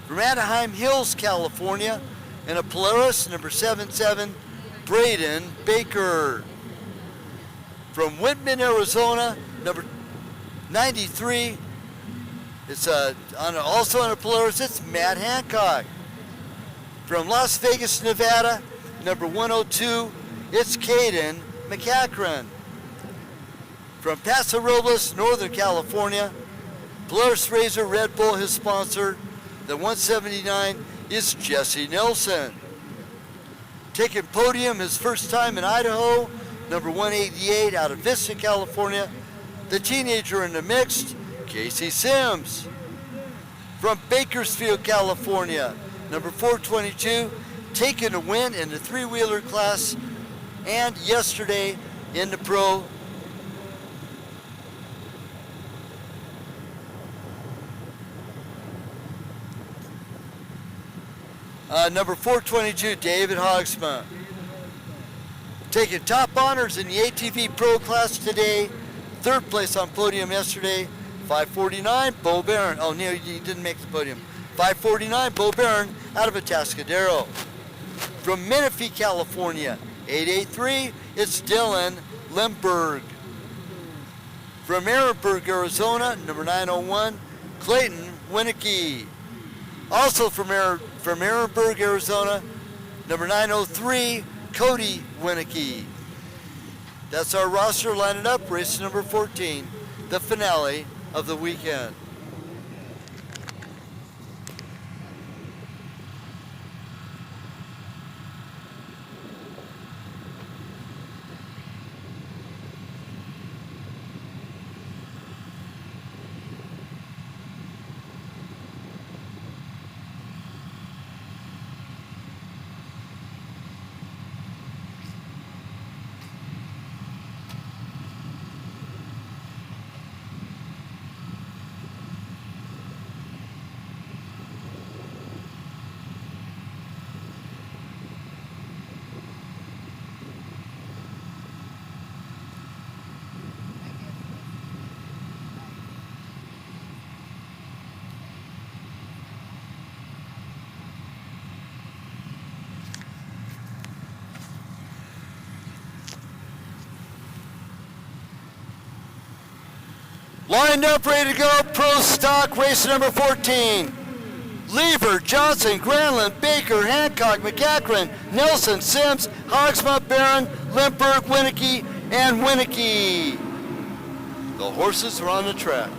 From Anaheim Hills, California, in a Polaris, number 77, Braden Baker. From Whitman, Arizona, number 93, it's also on a Polaris, it's Matt Hancock. From Las Vegas, Nevada, number 102, it's Caden McCachran. From Paso Robles, Northern California, Polaris Razor Red Bull, his sponsor, the 179 is Jesse Nelson. Taking podium his first time in Idaho, number 188 out of Vista, California, the teenager in the mixed, Casey Sims. From Bakersfield, California, number 422, taking a win in the three-wheeler class, and yesterday in the pro. Number 422, David Hogsma. Taking top honors in the ATV Pro class today. Third place on podium yesterday. 549, Bo Barron. Oh, no, he didn't make the podium. 549, Bo Barron out of Atascadero. From Menifee, California, 883, it's Dylan Lemberg. From Ehrenberg, Arizona, number 901, Clayton Winnicky. Also from Ehrenberg, Arizona, number 903, Cody Winnicky. That's our roster lining up, race number 14, the finale of the weekend. Lined up, ready to go, pro stock, race number 14. Lever, Johnson, Granlund, Baker, Hancock, McCachran, Nelson, Sims, Hogsma, Barron, Lemberg, Winnicky, and Winnicky. The horses are on the track.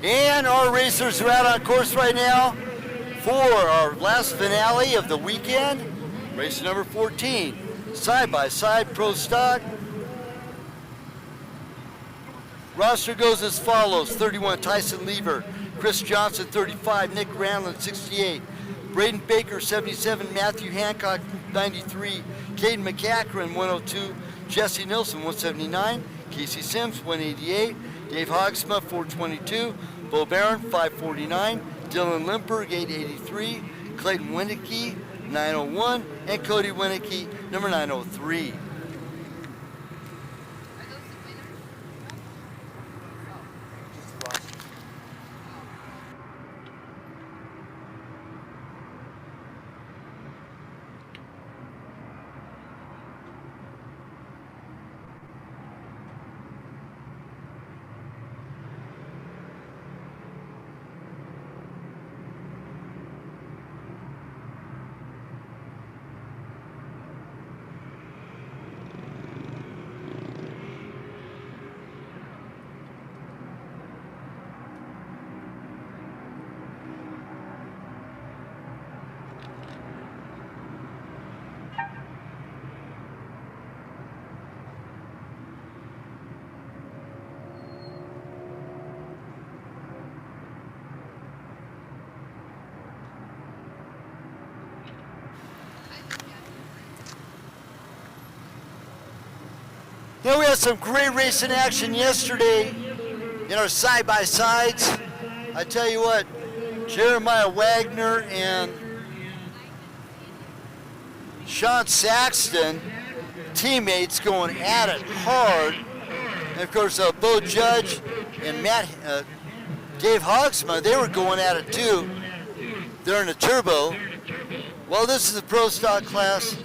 And our racers are out on course right now for our last finale of the weekend. Race number 14, side-by-side pro stock. Roster goes as follows: 31, Tyson Lever, Chris Johnson, 35, Nick Ranlin, 68, Braden Baker, 77, Matthew Hancock, 93, Caden McCachran, 102, Jesse Nilsson, 179, Casey Sims, 188, Dave Hogsma, 422, Bo Barron, 549, Dylan Limperg, 883, Clayton Winnicky, 901, and Cody Winnicky, number 903. You know, we had some great racing action yesterday in our side-by-sides. I tell you what, Jeremiah Wagner and Sean Saxton, teammates, going at it hard. And of course, Bo Judge and Dave Hogsma, they were going at it too. They're in a turbo. Well, this is the pro stock class.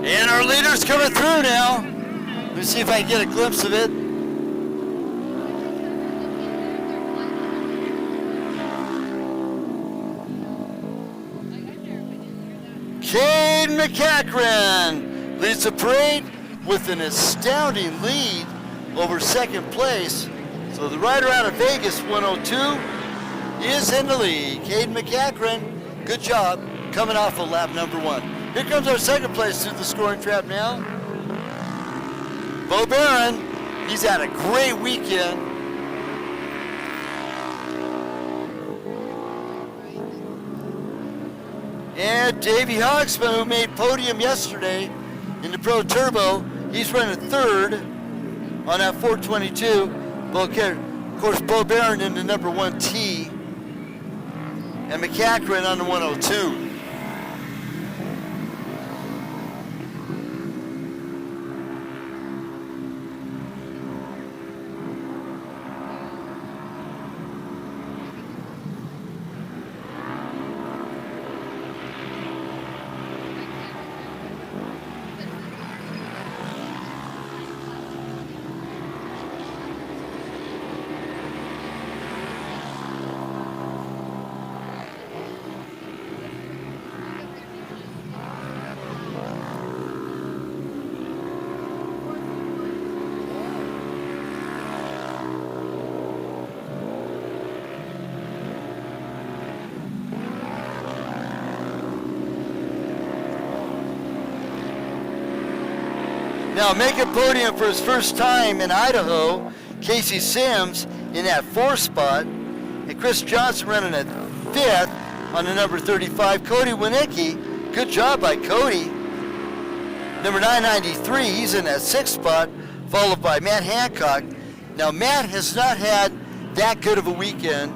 And our leader's coming through now. Let me see if I can get a glimpse of it. Caden McCachran leads the parade with an astounding lead over second place. So the rider out of Vegas, 102, is in the lead. Caden McCachran, good job, coming off of lap number 1. Here comes our second place through the scoring trap now. Bo Barron, he's had a great weekend. And Davey Hogsman, who made podium yesterday in the Pro Turbo, he's running third on that 422. Of course, Bo Barron in the number 1T, and McCachran on the 102. Now making podium for his first time in Idaho, Casey Sims in that 4th spot, and Chris Johnson running at 5th on the number 35, Cody Winicki. Good job by Cody. Number 993, he's in that 6th spot, followed by Matt Hancock. Now Matt has not had that good of a weekend.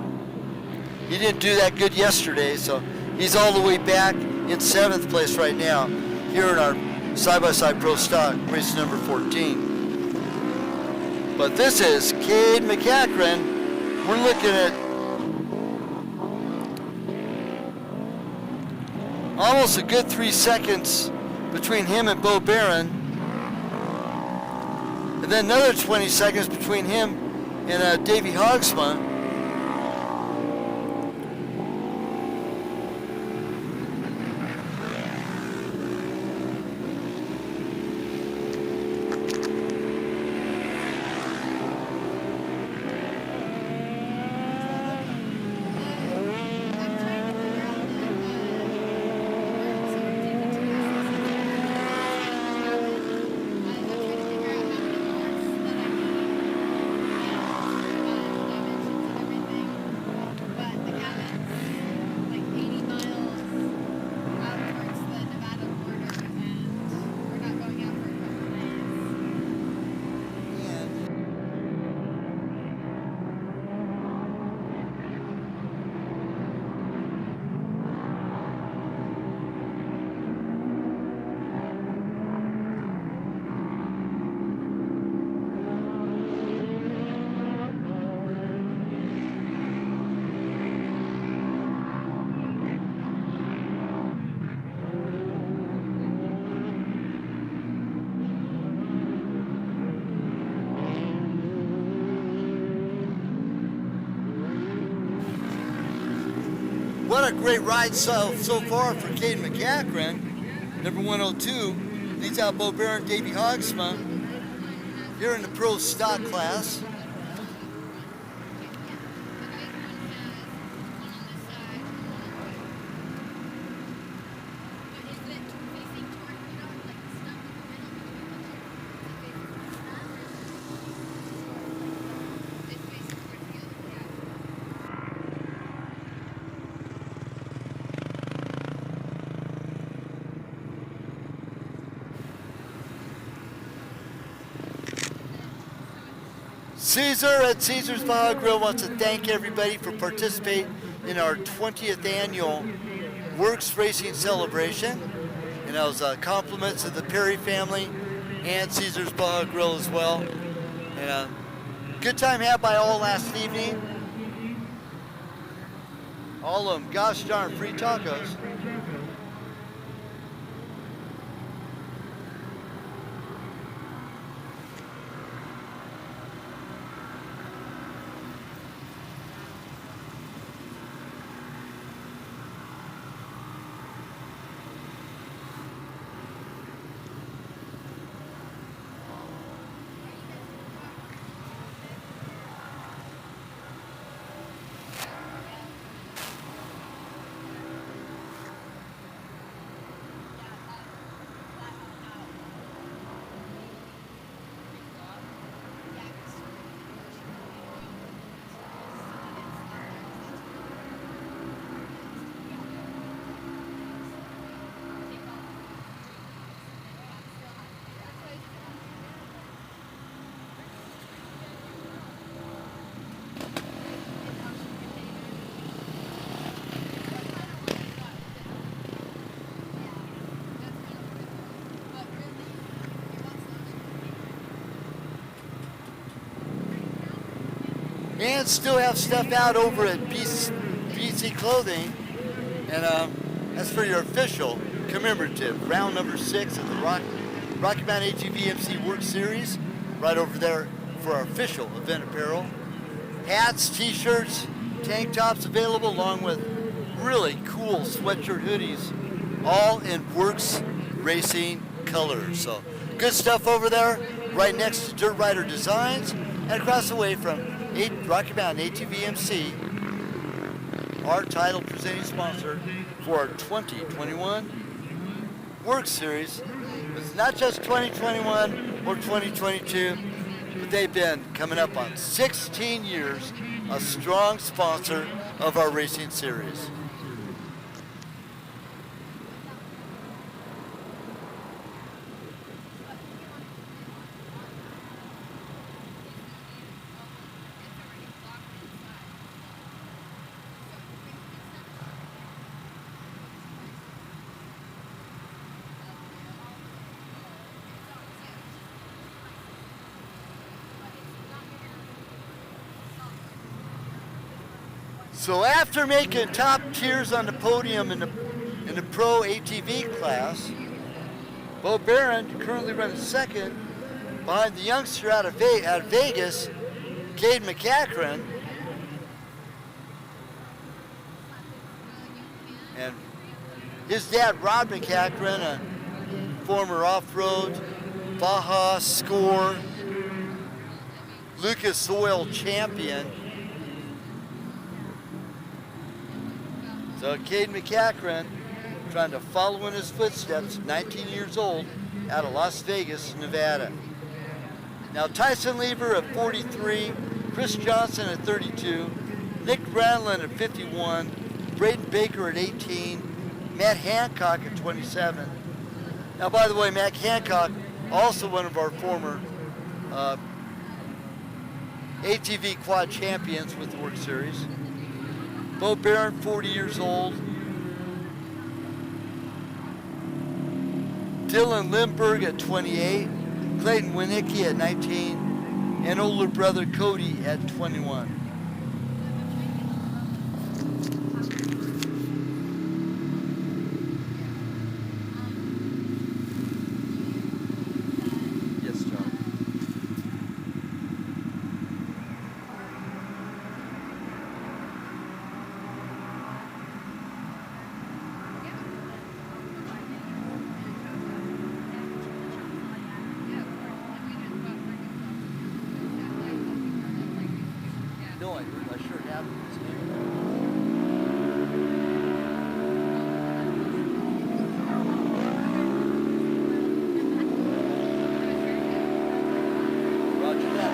He didn't do that good yesterday, so he's all the way back in 7th place right now here in our side-by-side pro stock, race number 14. But this is Cade McCachran. We're looking at almost a good 3 seconds between him and Bo Barron. And then another 20 seconds between him and Davey Hogsma. What a great ride so far for Cade McCachran. Number 102 leads out Bo Barron, Davey Hogsma here in the pro stock class. Caesar at Caesar's Baja Grill wants to thank everybody for participating in our 20th annual WORCS Racing celebration. And that was compliments of the Perry family and Caesar's Baja Grill as well. And good time had by all last evening. All of them, gosh darn, free tacos. And still have stuff out over at BC Clothing. And that's for your official commemorative round number 6 of the Rocky Mountain ATV MC WORCS Series. Right over there for our official event apparel. Hats, t-shirts, tank tops available along with really cool sweatshirt hoodies. All in WORCS Racing colors. So good stuff over there right next to Dirt Rider Designs and across the way from Rocky Mountain ATV MC, our title presenting sponsor for our 2021 WORCS Series. It's not just 2021 or 2022, but they've been coming up on 16 years, a strong sponsor of our racing series. So after making top tiers on the podium in the Pro ATV class, Bo Barron currently runs second behind the youngster out of Vegas, Cade McCachran. And his dad, Rob McCachran, a former off-road, Baja Score, Lucas Oil champion. So Cade McCachran trying to follow in his footsteps, 19 years old, out of Las Vegas, Nevada. Now Tyson Lever at 43, Chris Johnson at 32, Nick Branlin at 51, Braden Baker at 18, Matt Hancock at 27. Now by the way, Matt Hancock, also one of our former ATV quad champions with the WORCS Series. Bo Barron, 40 years old. Dylan Lindbergh at 28. Clayton Winicki at 19. And older brother Cody at 21. No, I sure have. Roger that.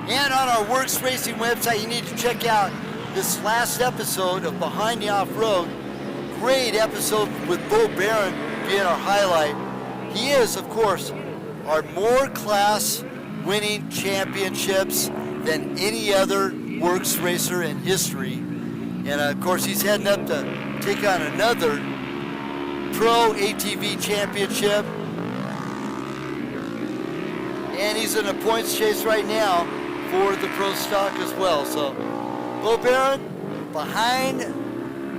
And on our WORCS Racing website, you need to check out this last episode of Behind the Off-Road. Great episode with Bo Barron being our highlight. He is, of course, our more class winning championships than any other WORCS racer in history. And of course, he's heading up to take on another Pro ATV championship. And he's in a points chase right now for the Pro Stock as well. So Bo Barron, Behind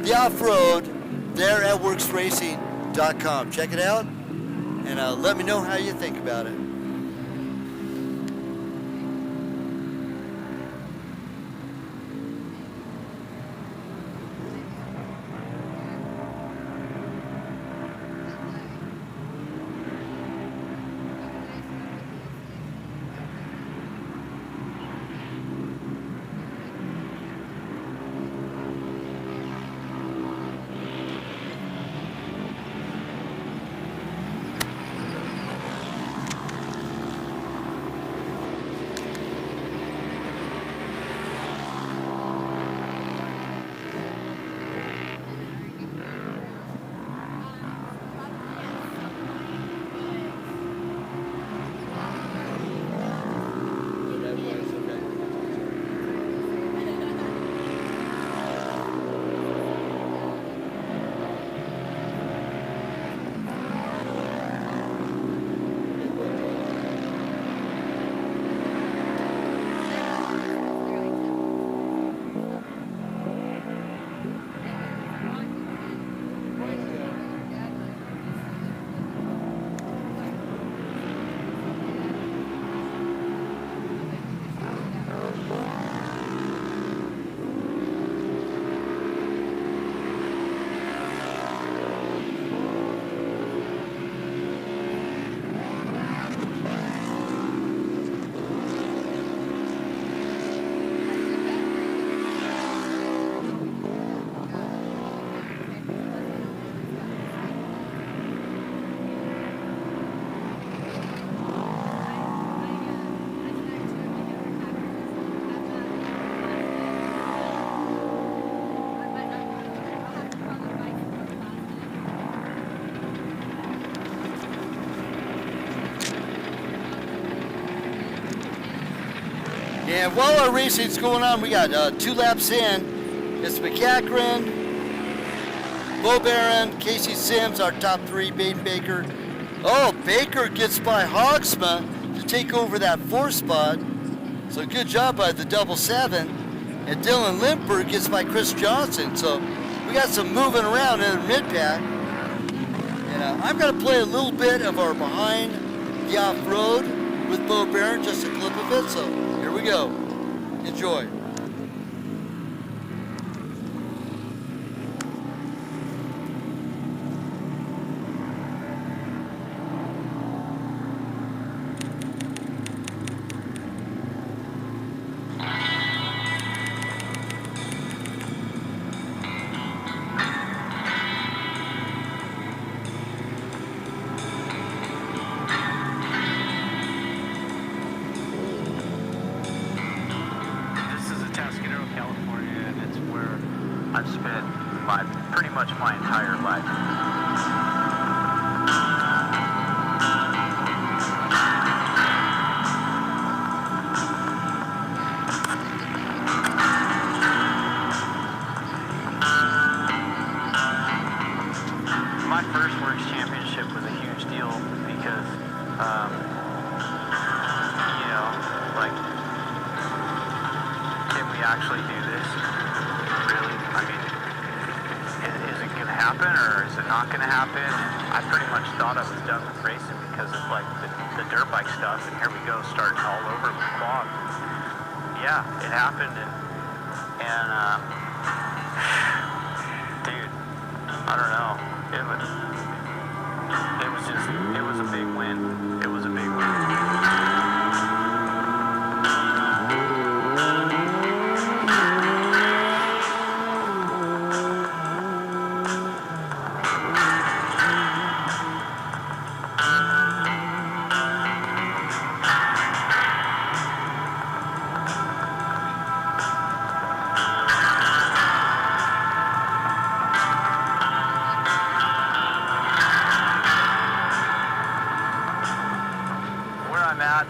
the Off-Road, there at WORCSRacing.com. Check it out, and let me know how you think about it. And while our racing's going on, we got 2 laps in. It's McCachran, Bo Barron, Casey Sims, our top 3, Baden Baker. Oh, Baker gets by Hogsma to take over that 4th spot. So good job by the 777. And Dylan Limper gets by Chris Johnson. So we got some moving around in the mid-pack. And I'm going to play a little bit of our behind the off-road with Bo Barron, just a clip of it. So here we go. Enjoy. I've spent pretty much my entire life. My first WORCS championship was a huge deal because, you know, like, can we actually do this? Really? I mean, is it going to happen or is it not going to happen? I pretty much thought I was done with racing because of like the dirt bike stuff, and here we go, starting all over with quad. Yeah, it happened, and dude, I don't know. It was a big win. It was a big win.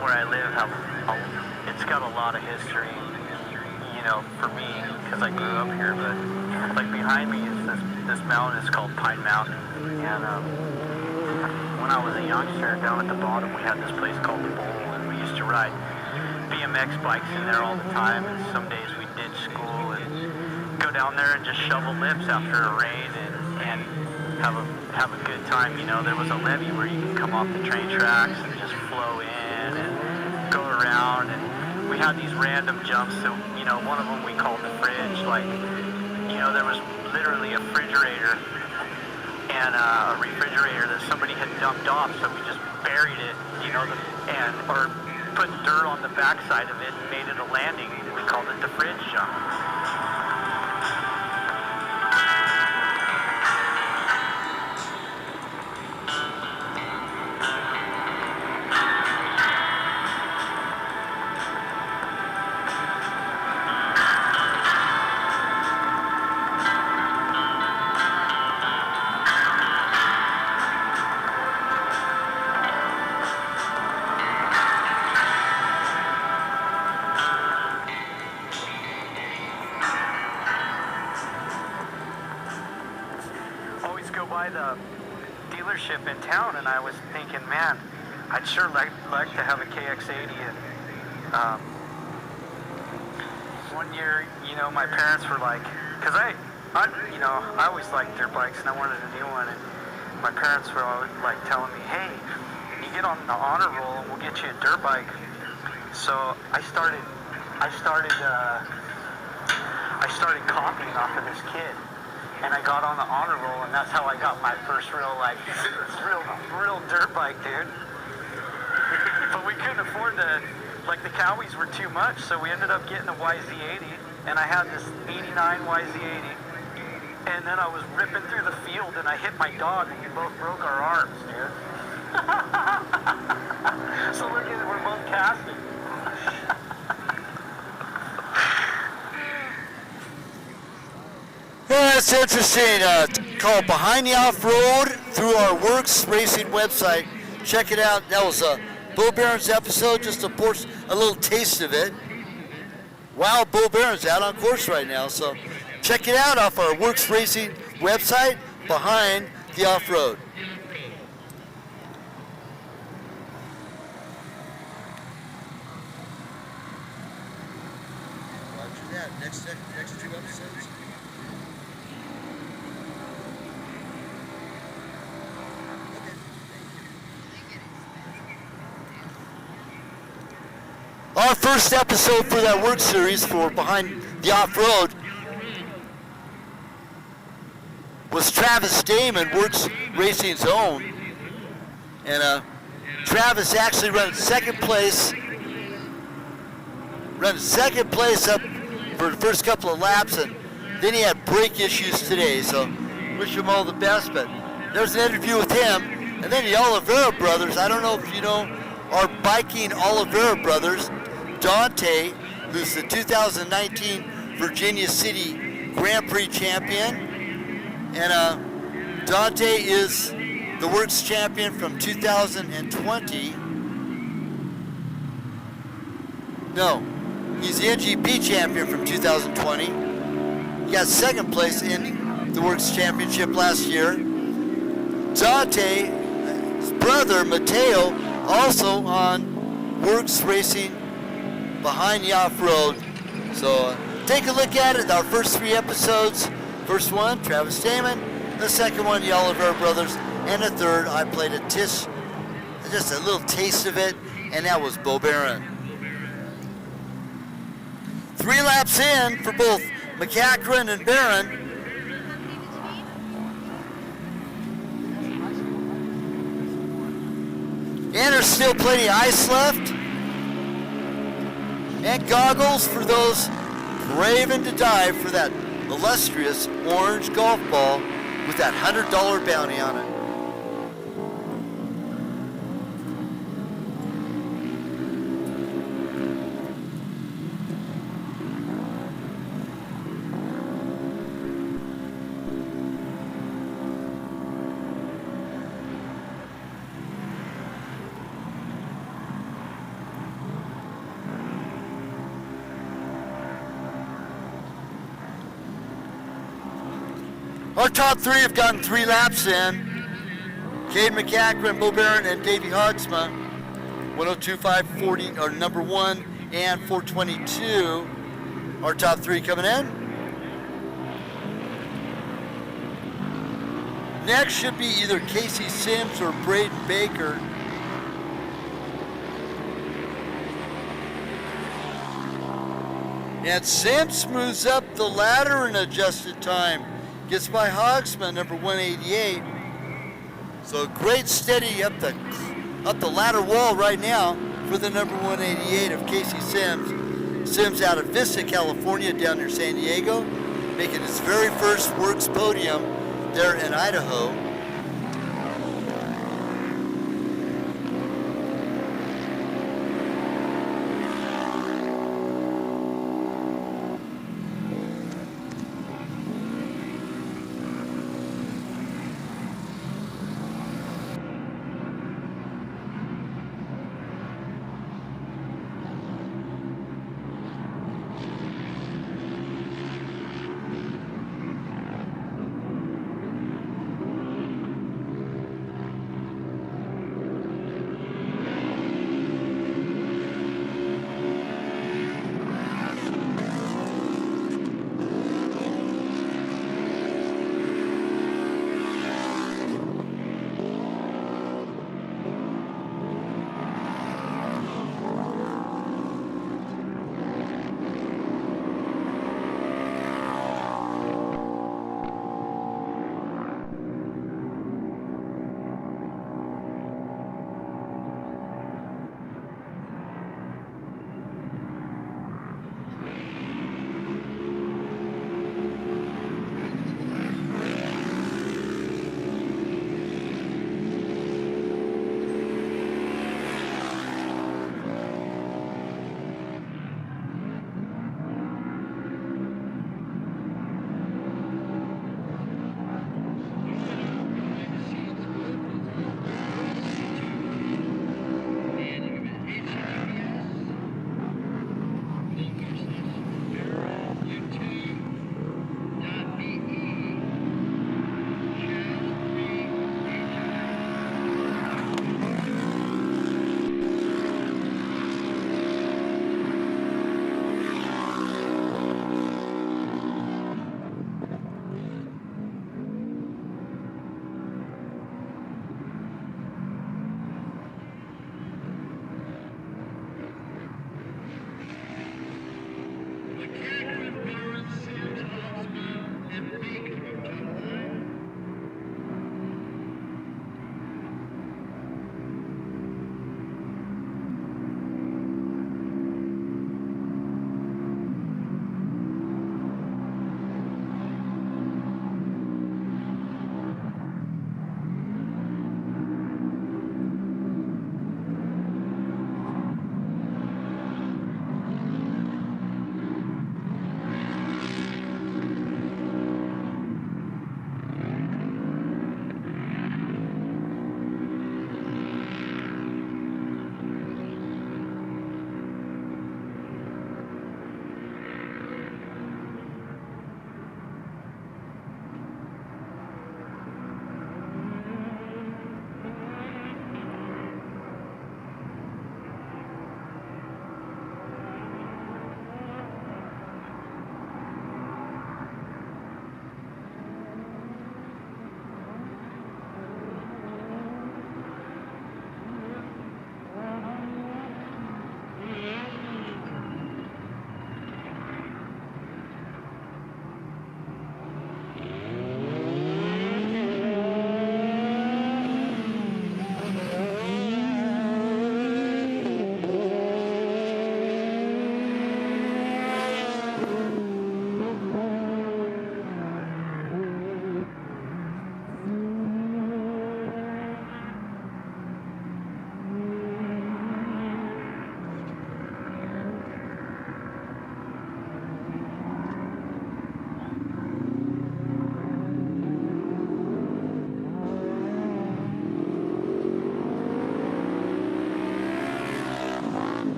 Where I live, it's got a lot of history, you know, for me, because I grew up here, but like behind me is this mountain. It's called Pine Mountain, and when I was a youngster, down at the bottom we had this place called the Bowl, and we used to ride BMX bikes in there all the time, and some days we'd ditch school and go down there and just shovel lips after a rain and have a good time. You know, there was a levee where you could come off the train tracks and just flow in and go around, and we had these random jumps. So, you know, one of them we called the fridge. Like, you know, there was literally a refrigerator and a refrigerator that somebody had dumped off, so we just buried it, you know, or put dirt on the backside of it and made it a landing. We called it the fridge jump. By the dealership in town, and I was thinking, man, I'd sure like to have a KX80. And one year, you know, my parents were like, because I always liked dirt bikes and I wanted a new one, and my parents were always like telling me, hey, you get on the honor roll and we'll get you a dirt bike. So I started copying off of this kid. And I got on the honor roll, and that's how I got my first real dirt bike, dude. But we couldn't afford like the Cowies were too much, so we ended up getting a YZ80, and I had this 89 YZ80. And then I was ripping through the field, and I hit my dog, and we both broke our arms, dude. So look at it, we're both casting. That's interesting. Called Behind the Off-Road through our WORCS Racing website. Check it out. That was Bo Barron's episode, just a little taste of it. Wow, Bo Barron's out on course right now, so check it out off our WORCS Racing website behind the off-road. Roger that. Next 2 episodes. Our first episode for that WORCS series for Behind the Off-Road was Travis Damon, WORCS Racing's own. And Travis actually ran second place up for the first couple of laps, and then he had brake issues today, so wish him all the best. But there's an interview with him. And then the Oliveira brothers, I don't know if you know our biking Oliveira brothers, Dante, who's the 2019 Virginia City Grand Prix champion, and Dante is the WORCS champion from 2020. No, he's the NGP champion from 2020. He got second place in the WORCS championship last year. Dante's brother, Matteo, also on WORCS Racing Behind the Off-Road. So take a look at it, our first 3 episodes. First one, Travis Damon. The second one, the Oliveira brothers. And the third, I played just a little taste of it, and that was Bo Barron. 3 laps in for both McCachran and Barron. And there's still plenty of ice left. And goggles for those craving to dive for that illustrious orange golf ball with that $100 bounty on it. Our top 3 have gotten 3 laps in. Cade McCachran, Bo Barron, and Davey Hogsma. 102.540 are number 1 and 422. Our top 3 coming in. Next should be either Casey Sims or Braden Baker. And Sims moves up the ladder in adjusted time. Gets by Hogsman, number 188. So great steady up the ladder wall right now for the number 188 of Casey Sims. Sims out of Vista, California, down near San Diego, making his very first WORCS podium there in Idaho.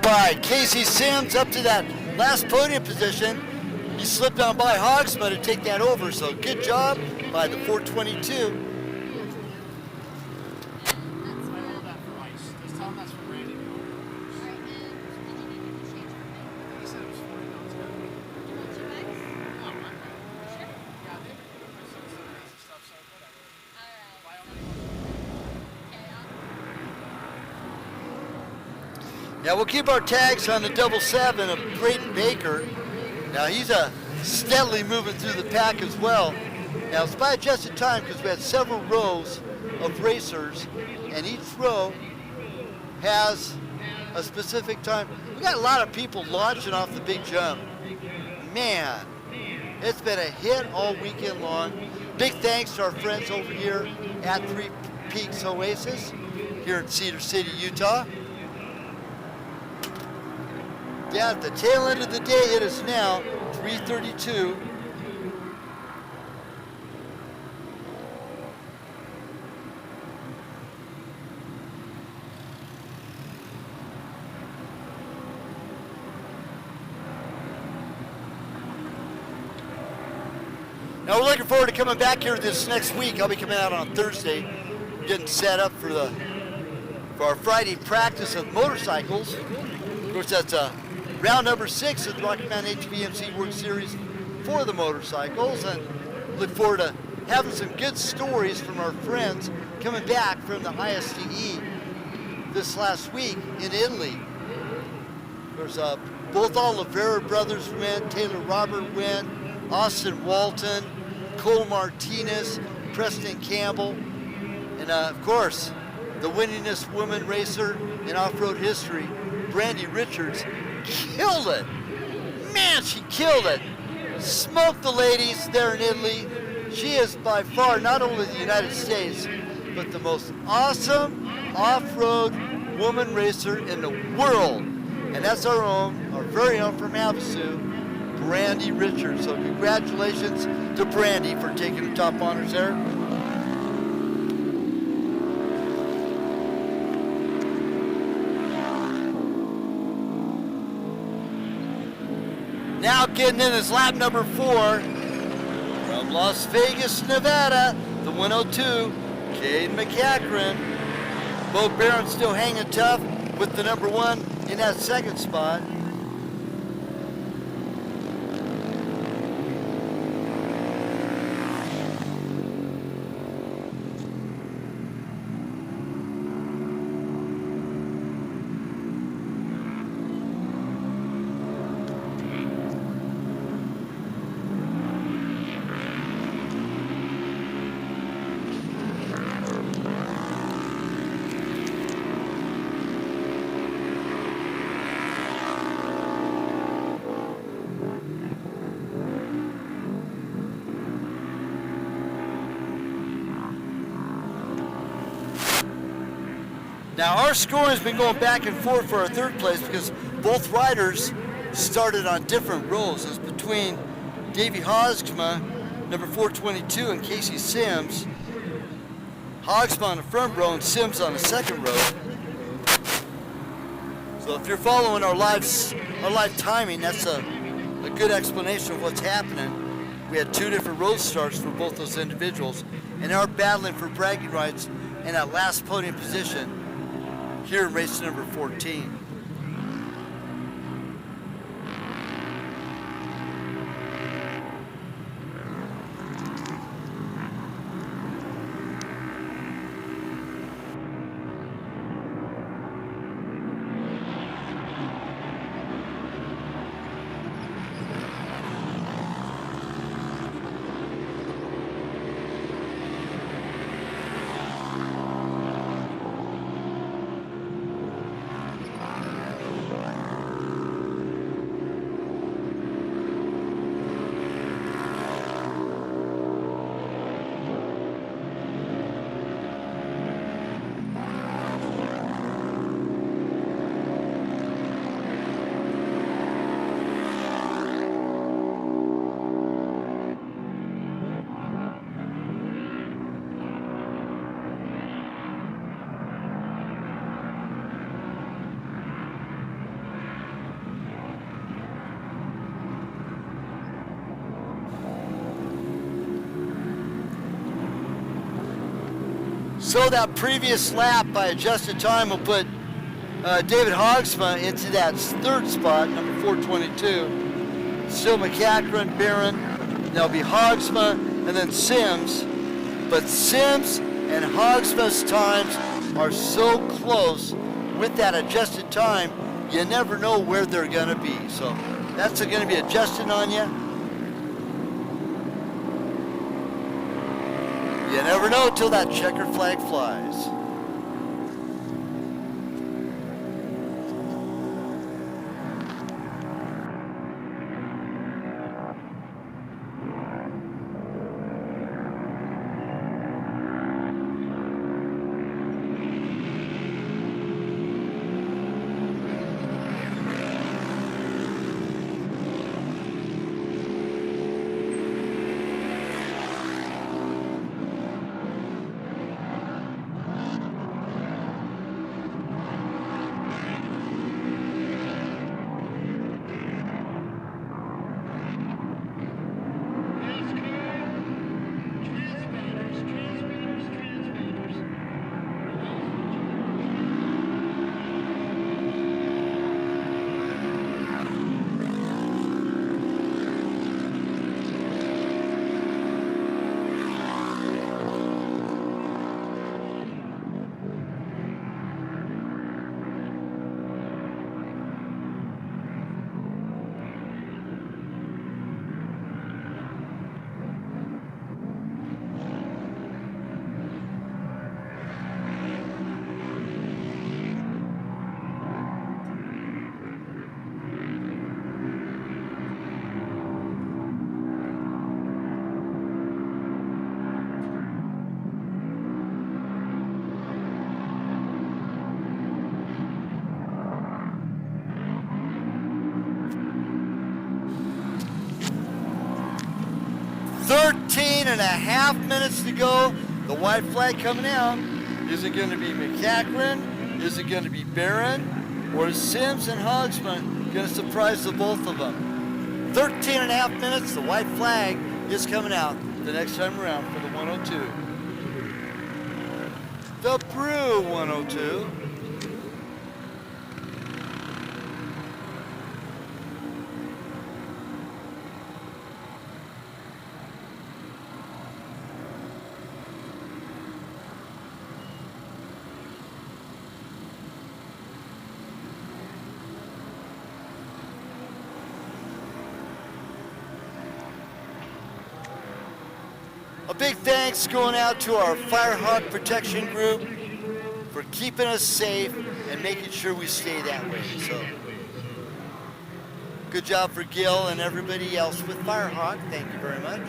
by Casey Sims up to that last podium position. He slipped on by Hogsma to take that over, so good job by the 422. Now we'll keep our tags on the 7 of Braden Baker. Now he's steadily moving through the pack as well. Now it's by adjusted time because we had several rows of racers, and each row has a specific time. We got a lot of people launching off the big jump. Man, it's been a hit all weekend long. Big thanks to our friends over here at Three Peaks Oasis here in Cedar City, Utah. Down at the tail end of the day, it is now 3:32. Now we're looking forward to coming back here this next week. I'll be coming out on Thursday, getting set up for our Friday practice of motorcycles. Of course, that's round number 6 of the Rocky Mountain ATV MC WORCS Series for the motorcycles, and look forward to having some good stories from our friends coming back from the ISTE this last week in Italy. There's both Oliveira brothers went, Taylor Robert went, Austin Walton, Cole Martinez, Preston Campbell, and of course, the winningest woman racer in off-road history, Brandy Richards, killed it. Man, she killed it. Smoked the ladies there in Italy. She is by far not only the United States, but the most awesome off-road woman racer in the world. And that's our very own from Havasu, Brandy Richards. So congratulations to Brandy for taking the top honors there. Now getting in his lap number 4 from Las Vegas, Nevada, the 102, Cade McCachran. Bo Barron still hanging tough with the number 1 in that second spot. Now our scoring has been going back and forth for our third place because both riders started on different rows. It's between Davey Hogsma, number 422, and Casey Sims. Hogsma on the front row and Sims on the second row. So if you're following our live timing, that's a good explanation of what's happening. We had 2 different road starts for both those individuals, and are battling for bragging rights in that last podium position here in race number 14. So that previous lap by adjusted time will put David Hogsma into that third spot, number 422. Still McCachran, Barron, there'll be Hogsma, and then Sims. But Sims and Hogsma's times are so close with that adjusted time, you never know where they're gonna be. So that's gonna be adjusting on you. You never know till that checker flag flies. And a half minutes to go. The white flag coming out. Is it going to be McCachran? Is it going to be Barron? Or is Sims and Hogsman going to surprise the both of them? 13 and a half minutes. The white flag is coming out the next time around for the 102. The Brew 102. A big thanks going out to our Firehawk Protection Group for keeping us safe and making sure we stay that way. So, good job for Gil and everybody else with Firehawk. Thank you very much.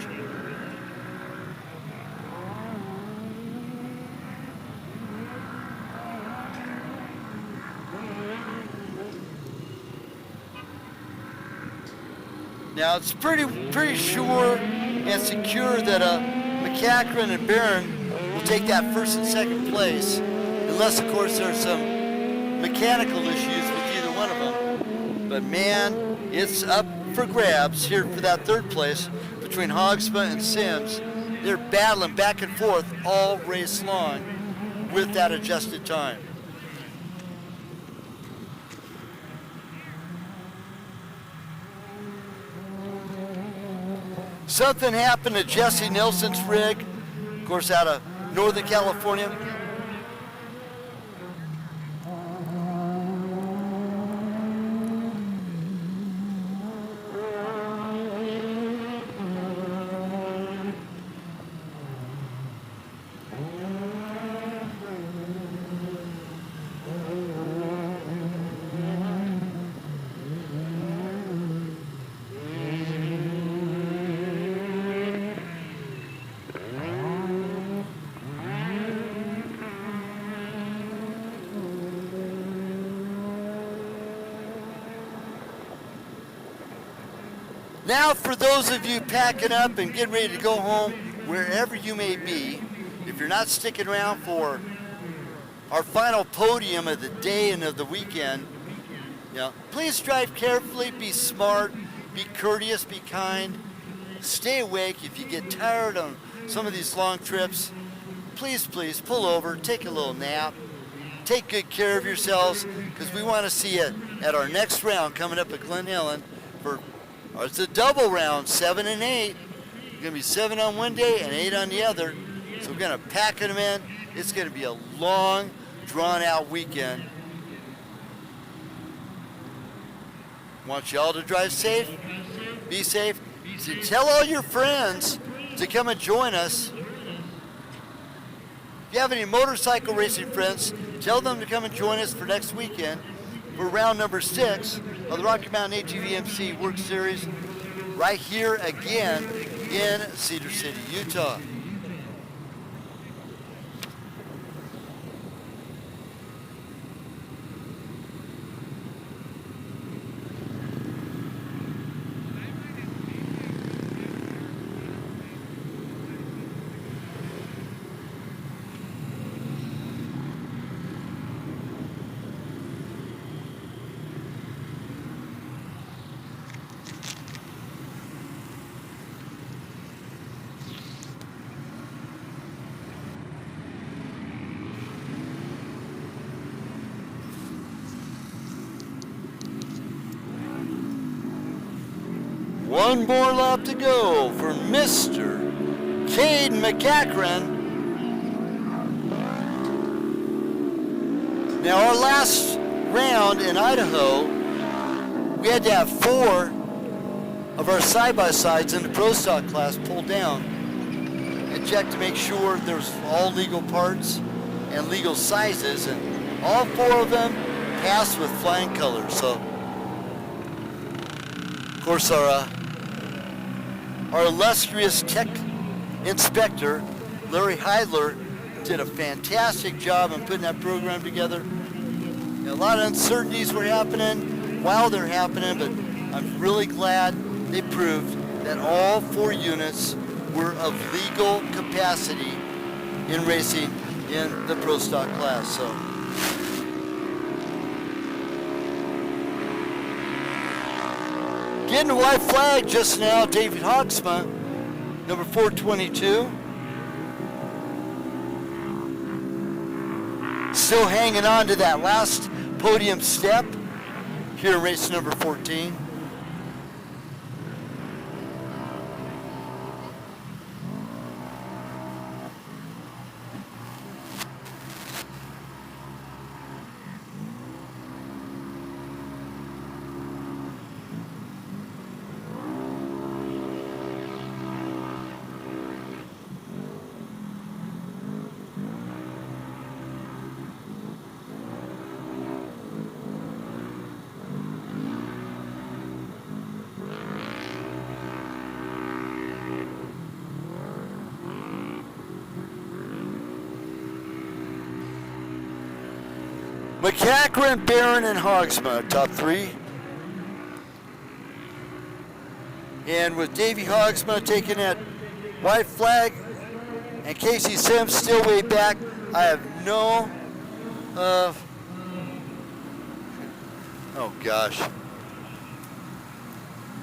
Now it's pretty sure and secure that McCachran and Barron will take that first and second place, unless of course there's some mechanical issues with either one of them. But man, it's up for grabs here for that third place between Hogsma and Sims. They're battling back and forth all race long with that adjusted time. Something happened to Jesse Nilsson's rig, of course out of Northern California. Now for those of you packing up and getting ready to go home, wherever you may be, if you're not sticking around for our final podium of the day and of the weekend, please drive carefully, be smart, be courteous, be kind, stay awake. If you get tired on some of these long trips, please pull over, take a little nap, take good care of yourselves, because we want to see you at our next round coming up at Glen Helen. It's a double round, 7 and 8. It's going to be 7 on one day and 8 on the other. So we're going to pack them in. It's going to be a long, drawn-out weekend. Want you all to drive safe, be safe. So tell all your friends to come and join us. If you have any motorcycle racing friends, tell them to come and join us for next weekend for round number 6 of the Rocky Mountain ATV MC WORCS Series right here again in Cedar City, Utah. One more lap to go for Mr. Cade McCachran. Now our last round in Idaho, we had to have 4 of our side-by-sides in the Pro Stock class pulled down and check to make sure there's all legal parts and legal sizes, and all 4 of them passed with flying colors. So, of course, our illustrious tech inspector, Larry Heidler, did a fantastic job in putting that program together. You know, a lot of uncertainties were happening while they're happening, but I'm really glad they proved that all 4 units were of legal capacity in racing in the Pro Stock class. So, getting a white flag just now, David Hawksma, number 422. Still hanging on to that last podium step here in race number 14. McCachran, Barron, and Hawksma, top 3. And with Davey Hawksma taking that white flag and Casey Sims still way back, I have no, oh gosh.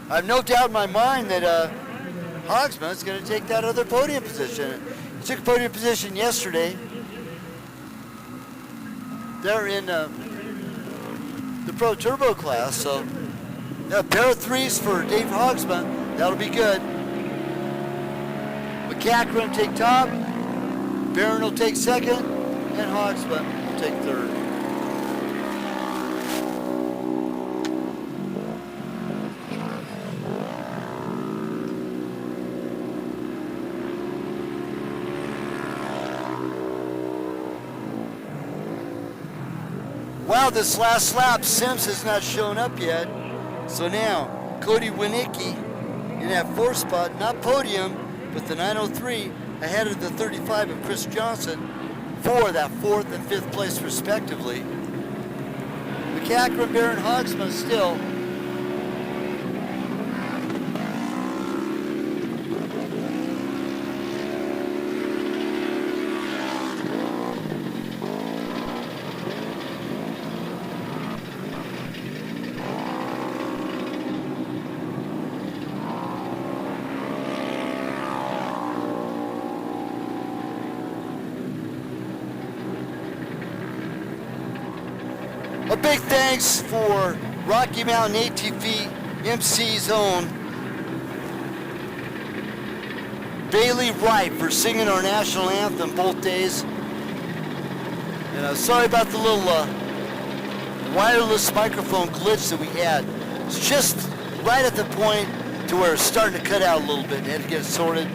I have no doubt in my mind that Hawksma is going to take that other podium position. He took podium position yesterday. They're in the Pro Turbo class, so a pair of 3s for Dave Hawksma. That'll be good. McCachran will take top, Barron will take 2nd, and Hawksma will take 3rd. Wow, this last lap, Sims has not shown up yet. So now, Cody Winicki in that 4th spot, not podium, but the 903 ahead of the 35 of Chris Johnson for that 4th and 5th place respectively. McCachran, Barron, Hawksma still. big thanks for Rocky Mountain ATV MC's own Bailey Wright for singing our national anthem both days. And I'm sorry about the little wireless microphone glitch that we had. It's just right at the point to where it's starting to cut out a little bit. Had to get it sorted.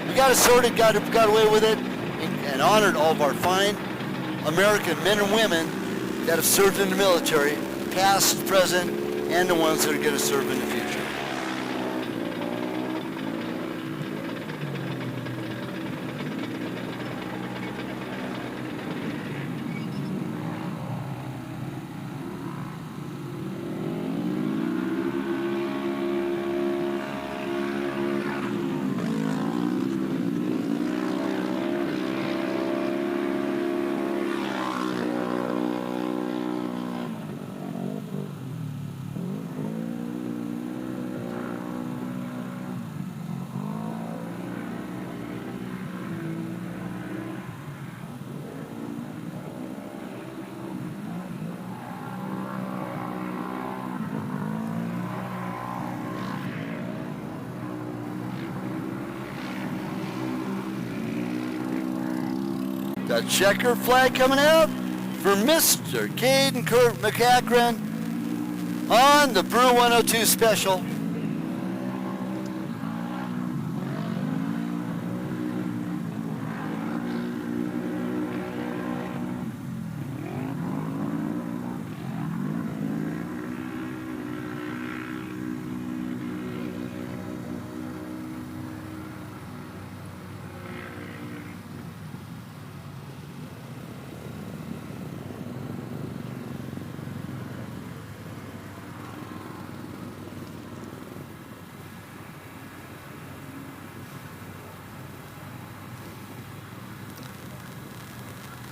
We got it sorted, got away with it, and honored all of our fine American men and women that have served in the military, past, present, and the ones that are going to serve in the future. The checker flag coming out for Mr. Caden Kurt McCachran on the Brew 102 special.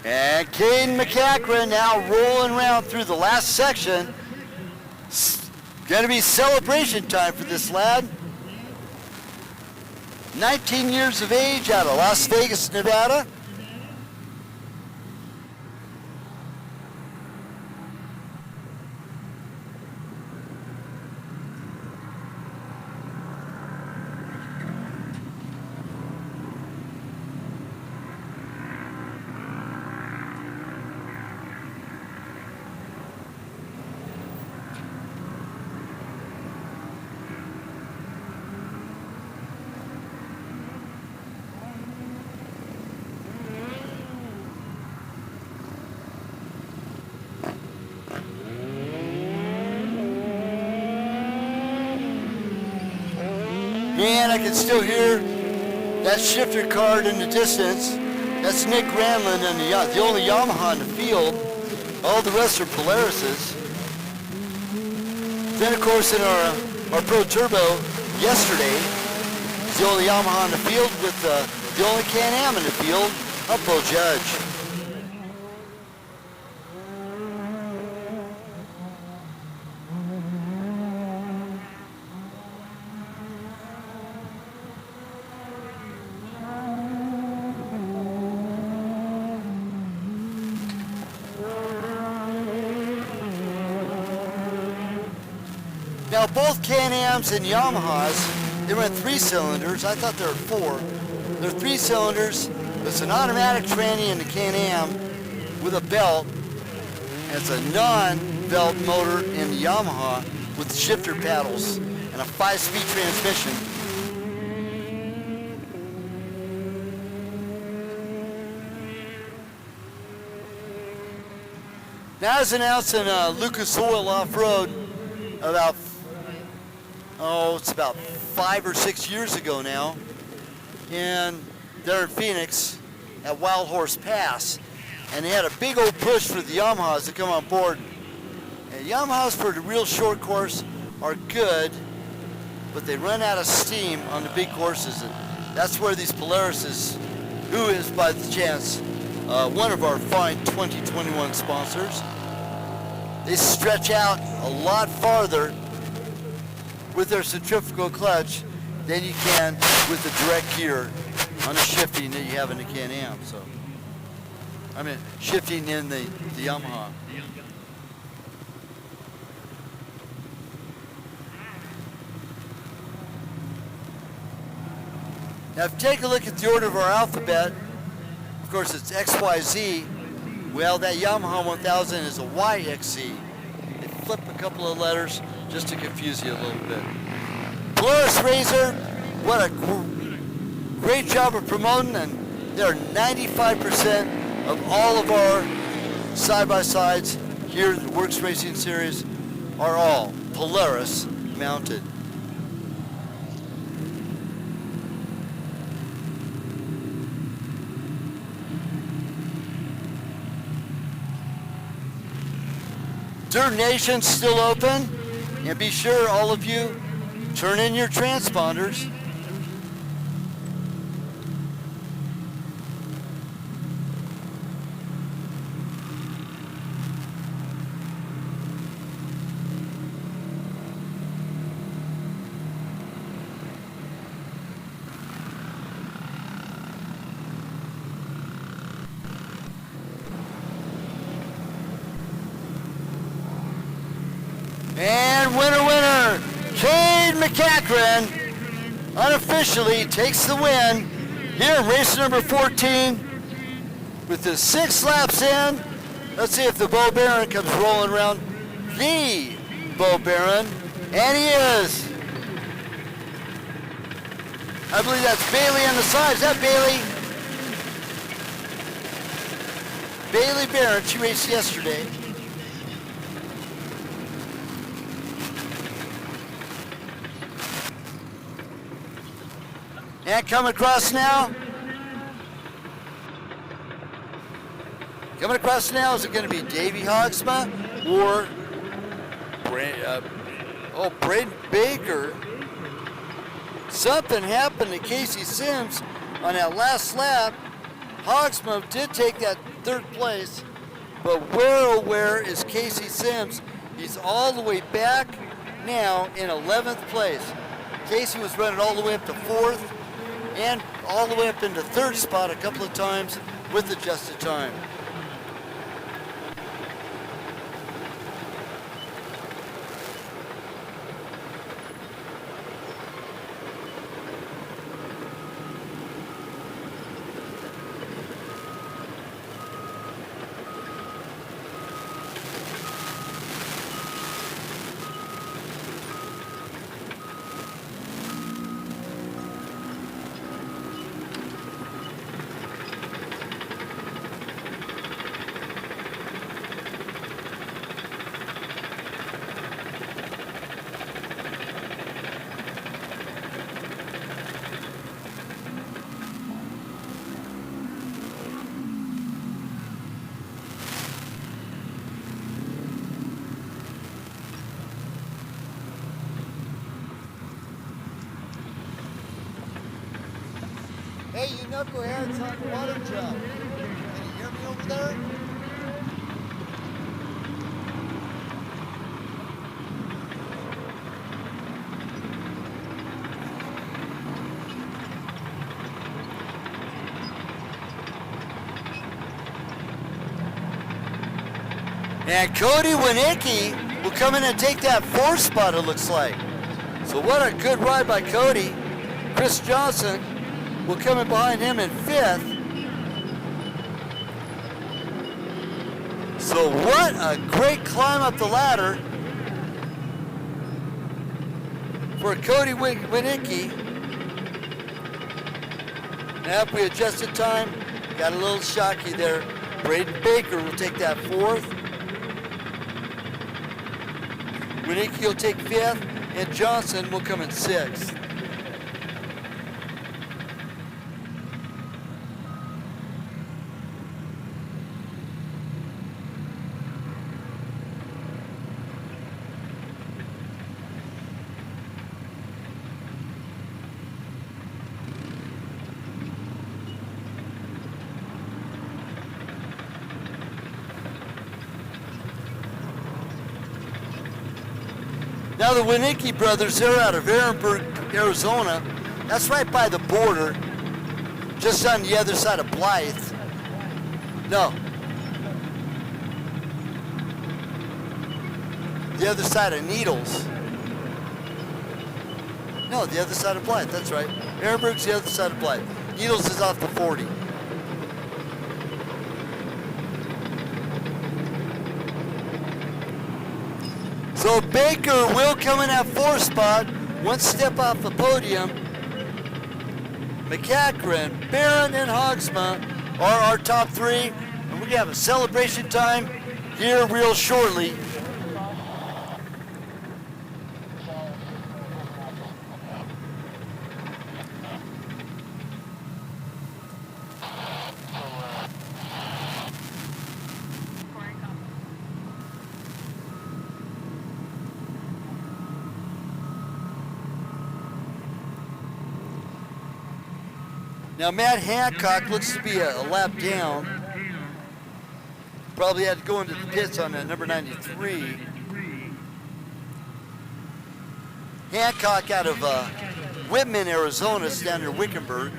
And Caden McCachran now rolling around through the last section. It's gonna be celebration time for this lad. 19 years of age out of Las Vegas, Nevada. Man, I can still hear that shifter card in the distance. That's Nick Granlund and the only Yamaha in the field. All the rest are Polarises. Then, of course, in our Pro Turbo yesterday, the only Yamaha in the field with the only Can-Am in the field, a Pro Judge. Now both Can-Ams and Yamahas, they run 3 cylinders. I thought there were 4. They're 3 cylinders. It's an automatic tranny in the Can-Am with a belt. And it's a non-belt motor in the Yamaha with shifter paddles and a 5-speed transmission. Now as announced in Lucas Oil Off-Road it's about 5 or 6 years ago now, and they're in Phoenix at Wild Horse Pass, and they had a big old push for the Yamahas to come on board. And Yamahas for the real short course are good, but they run out of steam on the big courses, and that's where these Polarises, who is by the chance one of our fine 2021 sponsors, they stretch out a lot farther with their centrifugal clutch than you can with the direct gear on the shifting that you have in the Can-Am. So, I mean, shifting in the Yamaha. Now, if you take a look at the order of our alphabet, of course it's XYZ. Well, that Yamaha 1000 is a YXZ. They flip a couple of letters just to confuse you a little bit. WORCS Racing, what a great job of promoting, and they're 95% of all of our side-by-sides here in the WORCS Racing Series are all Polaris mounted. Dirt Nation's still open, and be sure all of you turn in your transponders. And winner, Cade McCachran unofficially takes the win here in race number 14 with the 6 laps in. Let's see if the Bo Baron comes rolling around. The Bo Baron, and he is. I believe that's Bailey on the side. Is that Bailey? Bailey Barron, she raced yesterday. And coming across now. Coming across now, is it going to be Davey Hogsma or Braden Baker? Something happened to Casey Sims on that last lap. Hogsma did take that 3rd place, but where is Casey Sims? He's all the way back now in 11th place. Casey was running all the way up to 4th and all the way up into 3rd spot a couple of times with adjusted time. Hey, you knuckleheads on the water jump. Can you hear me over there? And Cody Winicki will come in and take that 4th spot, it looks like. So what a good ride by Cody. Chris Johnson will come in behind him in 5th. So what a great climb up the ladder for Cody Winicki. Now if we adjusted time, got a little shocky there. Braden Baker will take that 4th. Winicki will take 5th, and Johnson will come in 6th. Now the Winicki brothers, they're out of Ehrenberg, Arizona. That's right by the border, just on the other side of Blythe. No. The other side of Needles. No, the other side of Blythe, that's right. Ehrenberg's the other side of Blythe. Needles is off the 40. So Baker will come in that 4th spot, 1 step off the podium. McCachran, Barron, and Hogsma are our top 3. And we're gonna have a celebration time here real shortly. Now Matt Hancock looks to be a lap down. Probably had to go into the pits on that number 93. Hancock out of Whitman, Arizona, is down near Wickenburg.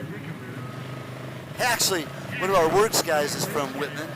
Actually, one of our WORCS guys is from Whitman.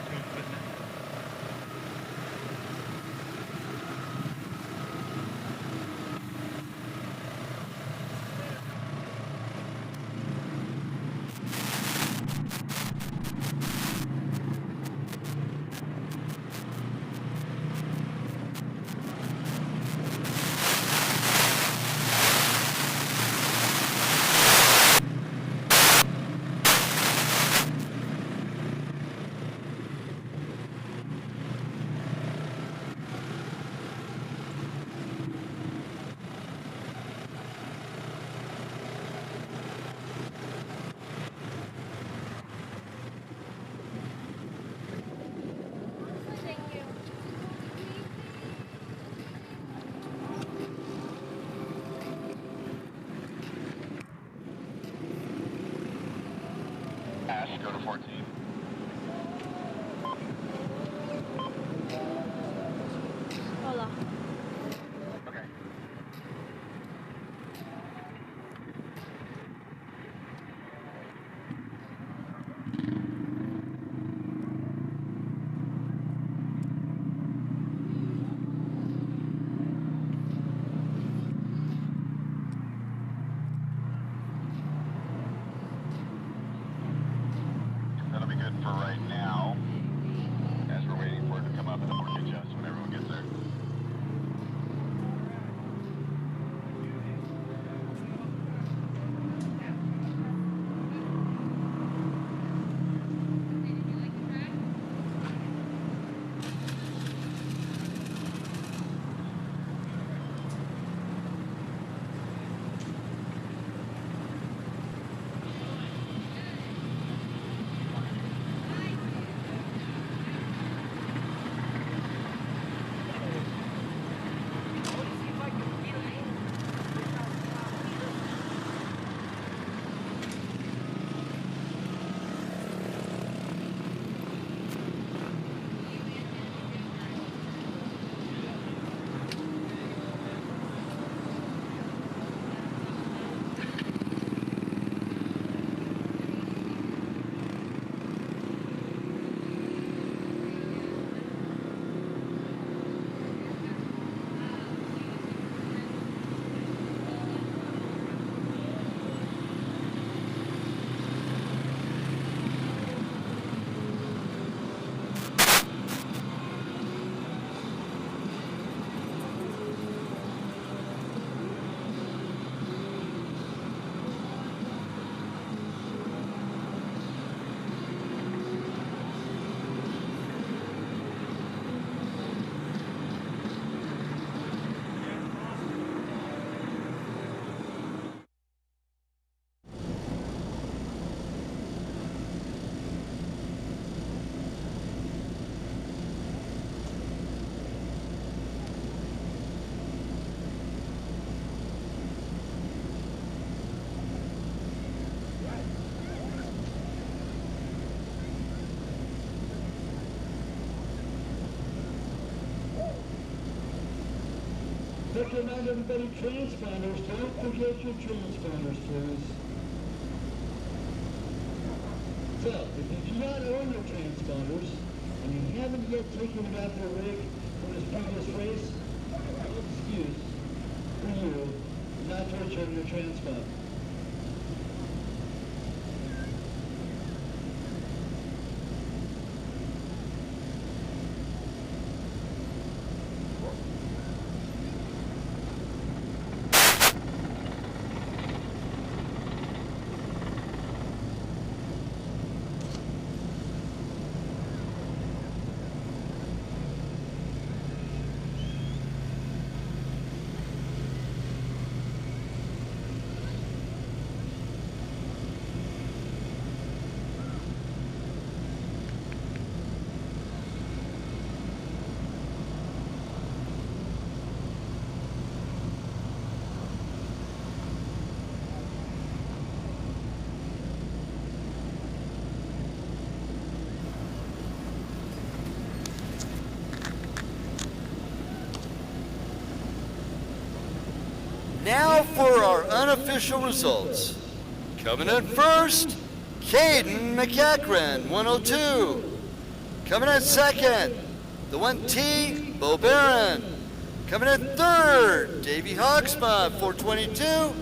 Go to 14. Hola. Okay. That'll be good for right now, as we're waiting for it to come up and then we'll adjust when everyone gets there. Just remind everybody, transponders, don't forget your transponders, please. So, if you do not own your transponders, and you haven't yet taken it out their rig for this previous race, no excuse for you not to return your transponder. Now for our unofficial results. Coming in first, Caden McEachran, 102. Coming in second, the 1T, Bo Barron. Coming in third, Davey Hogsma, 422.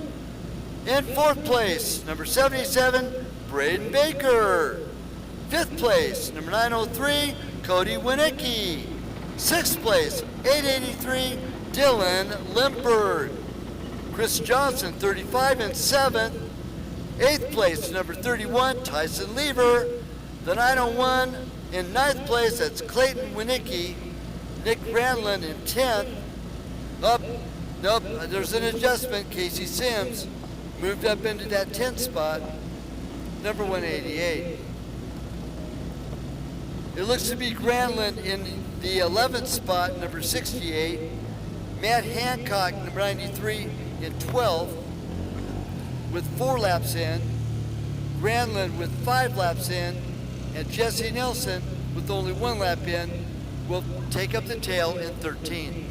In fourth place, number 77, Braden Baker. Fifth place, number 903, Cody Winicki. Sixth place, 883, Dylan Limberg. Chris Johnson, 35 and 7th. Eighth place, number 31, Tyson Lever. The 901 in ninth place, that's Clayton Winicki. Nick Randland in 10th. Nope, there's an adjustment. Casey Sims moved up into that 10th spot, number 188. It looks to be Grandland in the 11th spot, number 68. Matt Hancock, number 93, in 12th, with 4 laps in. Grandland with 5 laps in, and Jesse Nelson with only 1 lap in will take up the tail in 13.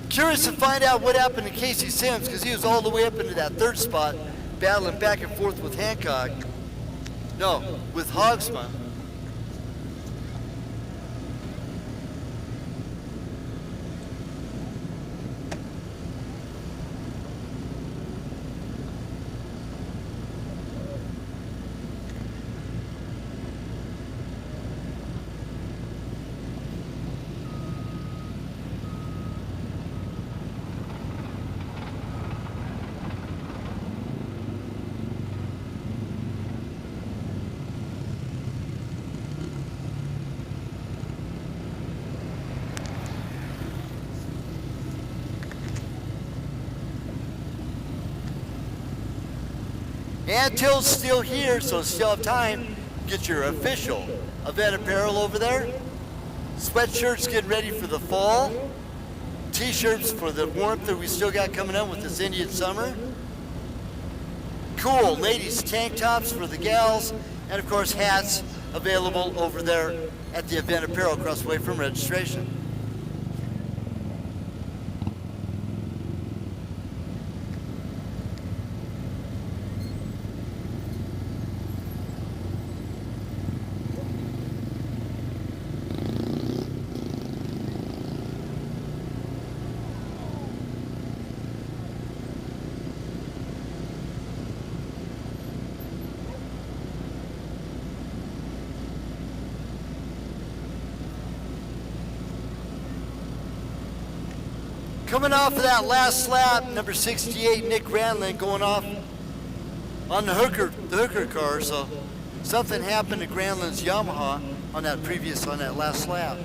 Curious to find out what happened to Casey Sims, because he was all the way up into that 3rd spot, battling back and forth with Hancock. No, with Hogsma. And Till's still here, so still have time. Get your official event apparel over there. Sweatshirts getting ready for the fall. T-shirts for the warmth that we still got coming up with this Indian summer. Cool ladies tank tops for the gals. And of course hats available over there at the event apparel across the way from registration. Coming off of that last lap, number 68, Nick Randland, going off on the hooker car. So something happened to Grandland's Yamaha on that last lap.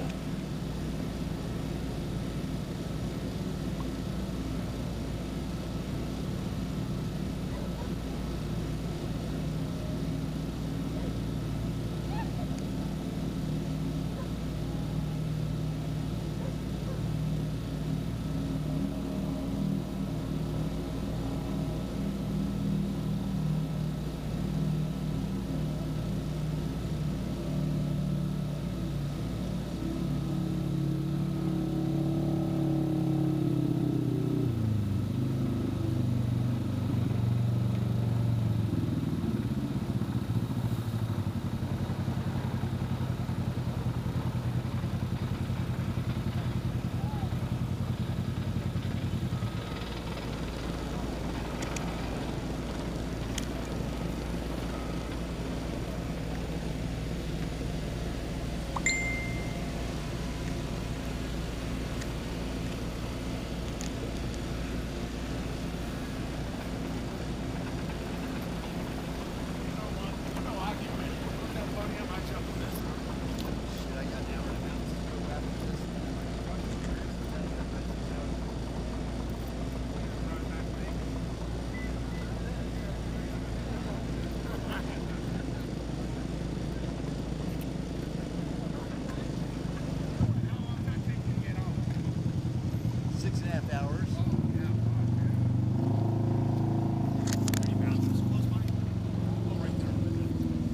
6.5 hours.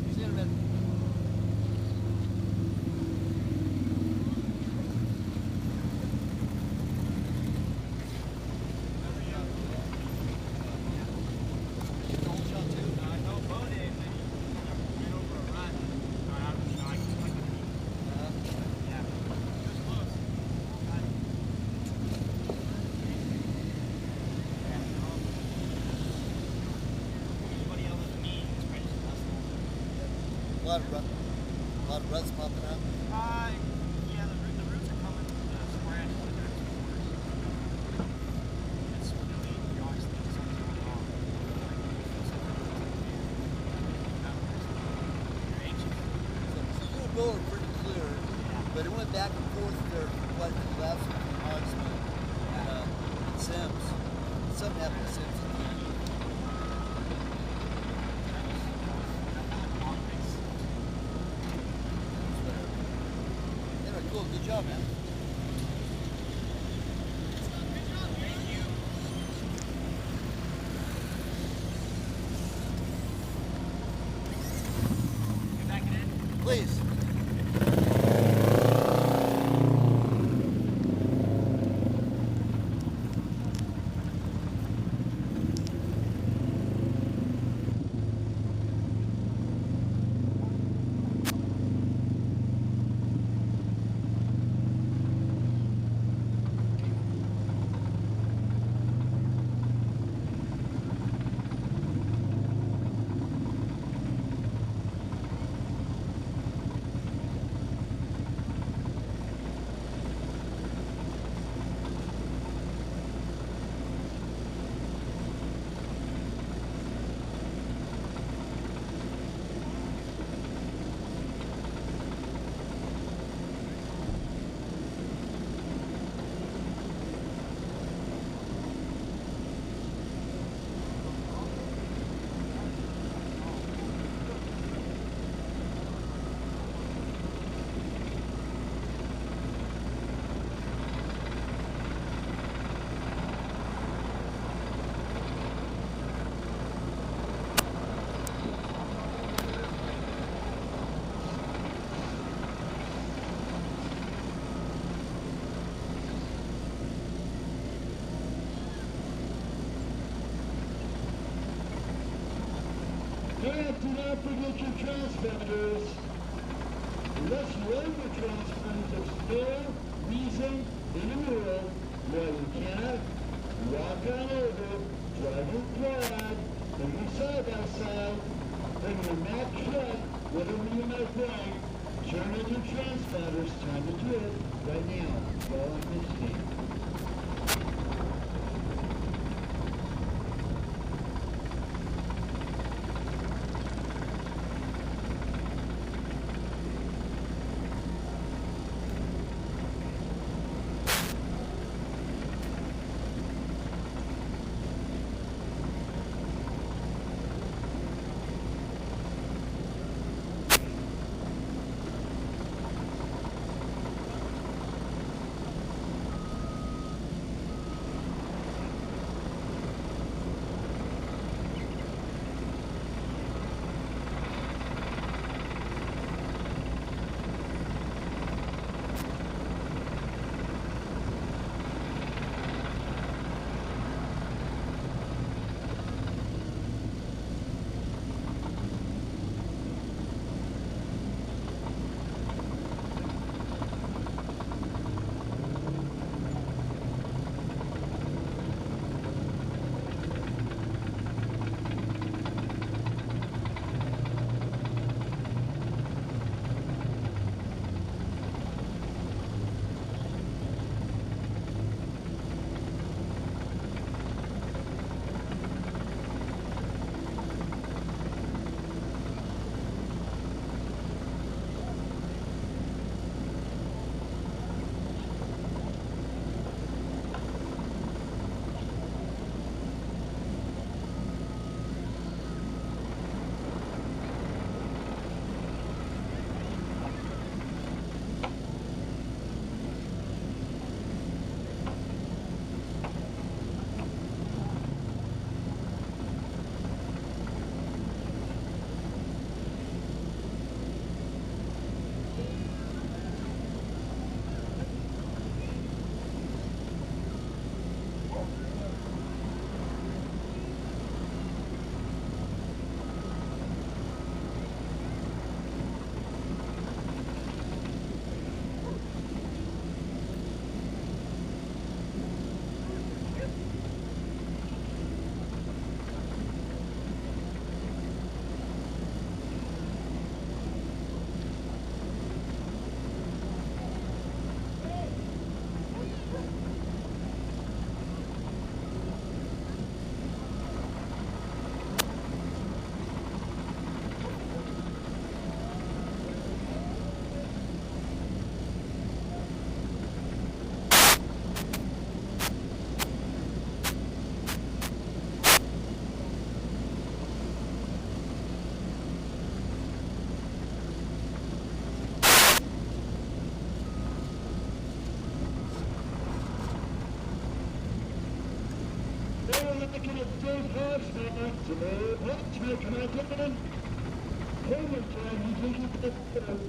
He's in a minute. A lot of ruts popping up. Yeah, the roots are coming square into the next course. It's really the honest thing, something's going on. You're anxious. So you were going pretty clear, but it went back and forth there for quite a few laps between Hogsmeade and Sims. Something happened to Sims at the end. Cool, good job, man. Get back in. Please. And do not forget your transponders. Unless you own your transponders, there's no reason in the world why you cannot walk on over, drive your quad, bring your side by side, bring your Mack truck, whatever you might bring, turn on your transponders, time to do it right now, while I'm visiting. second of Dave Hobbs today. Hobbs, come on, get in. Payment time, you take it.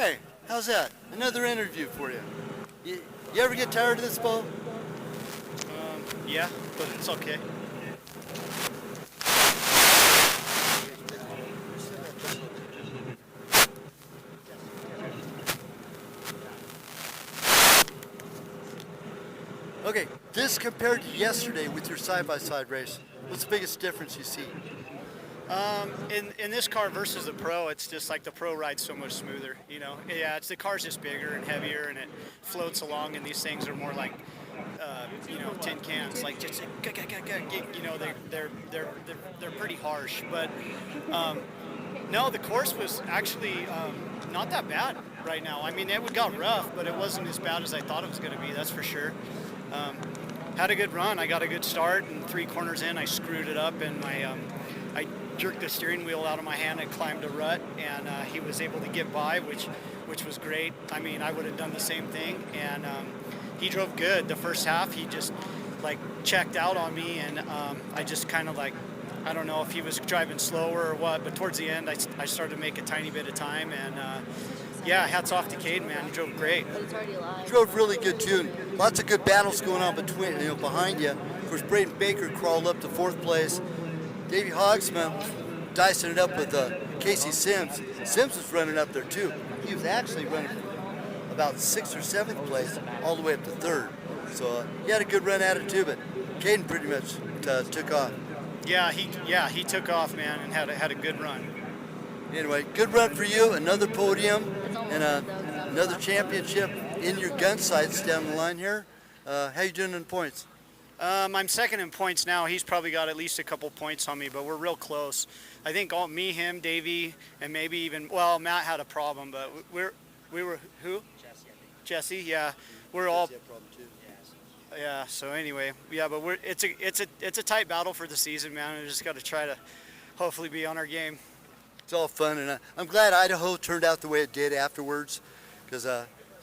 Hey, how's that? Another interview for you. You ever get tired of this, Bo? Yeah, but it's okay. Okay, this compared to yesterday with your side-by-side race, what's the biggest difference you see? In this car versus the Pro, it's just like the Pro rides so much smoother, you know. Yeah, the car's just bigger and heavier, and it floats along, and these things are more like, tin cans, like just, you know, they're pretty harsh. But no, the course was actually not that bad right now. I mean, it got rough, but it wasn't as bad as I thought it was going to be. That's for sure. Had a good run. I got a good start, and 3 corners in, I screwed it up, and I jerked the steering wheel out of my hand and climbed a rut, and he was able to get by, which was great. I mean, I would have done the same thing, and he drove good. The first half, he just like checked out on me, and I just kind of like, I don't know if he was driving slower or what, but towards the end, I started to make a tiny bit of time, and yeah, hats off to Cade, man. He drove great. Drove really good too. Lots of good battles going on behind you. Of course, Braden Baker crawled up to 4th place. Davey Hogsman dicing it up with Casey Sims. Sims was running up there too. He was actually running about 6th or 7th place all the way up to 3rd. So he had a good run at it too, but Caden pretty much took off. Yeah, he took off, man, and had a good run. Anyway, good run for you. Another podium and another championship in your gun sights down the line here. How you doing in points? I'm second in points now. He's probably got at least a couple points on me, but we're real close. I think me, him, Davey, and maybe even, well, Matt had a problem, but we were who? Jesse, yeah. We're all. Yeah. So anyway, yeah, but it's a tight battle for the season, man. We just got to try to hopefully be on our game. It's all fun, and I'm glad Idaho turned out the way it did afterwards, because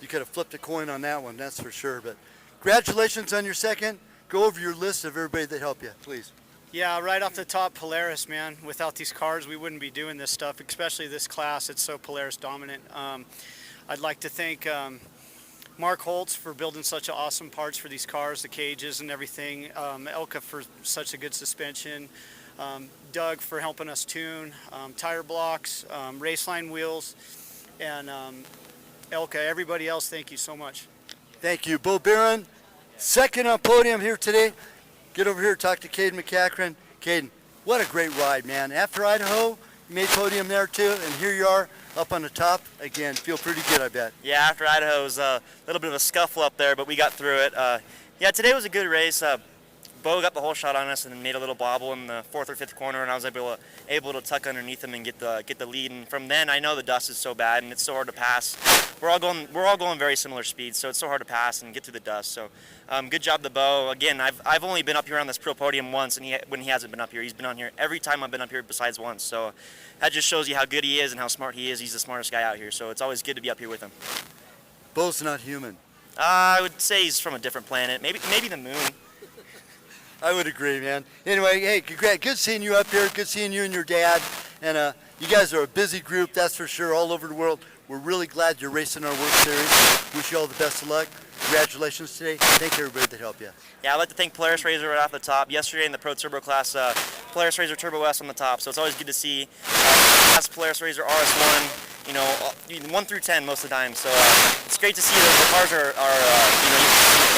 you could have flipped a coin on that one, that's for sure. But congratulations on your second. Go over your list of everybody that helped you, please. Yeah, right off the top, Polaris, man. Without these cars, we wouldn't be doing this stuff, especially this class. It's so Polaris dominant. I'd like to thank Mark Holtz for building such awesome parts for these cars, the cages and everything. Elka for such a good suspension. Doug for helping us tune. Tire blocks, Raceline wheels, and Elka. Everybody else, thank you so much. Thank you. Bo Barron, second on podium here today. Get over here, talk to Caden McCachran. Caden, what a great ride, man. After Idaho, you made podium there too, and here you are up on the top. Again, feel pretty good, I bet. Yeah, after Idaho, it was a little bit of a scuffle up there, but we got through it. Yeah, today was a good race. Bo got the whole shot on us and made a little bobble in the 4th or 5th corner, and I was able to tuck underneath him and get the lead. And from then, I know the dust is so bad and it's so hard to pass. We're all going very similar speeds, so it's so hard to pass and get through the dust. So good job to Bo. Again, I've only been up here on this pro podium once, and when he hasn't been up here, he's been on here every time I've been up here besides once. So that just shows you how good he is and how smart he is. He's the smartest guy out here, so it's always good to be up here with him. Bo's not human. I would say he's from a different planet, maybe the moon. I would agree, man. Anyway, hey, congrats. Good seeing you up here. Good seeing you and your dad. And you guys are a busy group, that's for sure, all over the world. We're really glad you're racing our WORCS Series. Wish you all the best of luck. Congratulations today. Thank everybody that helped you. Yeah, I'd like to thank Polaris Razor right off the top. Yesterday in the Pro Turbo class, Polaris Razor Turbo S on the top, so it's always good to see Polaris Razor RS1, 1 through 10 most of the time. So it's great to see that the cars are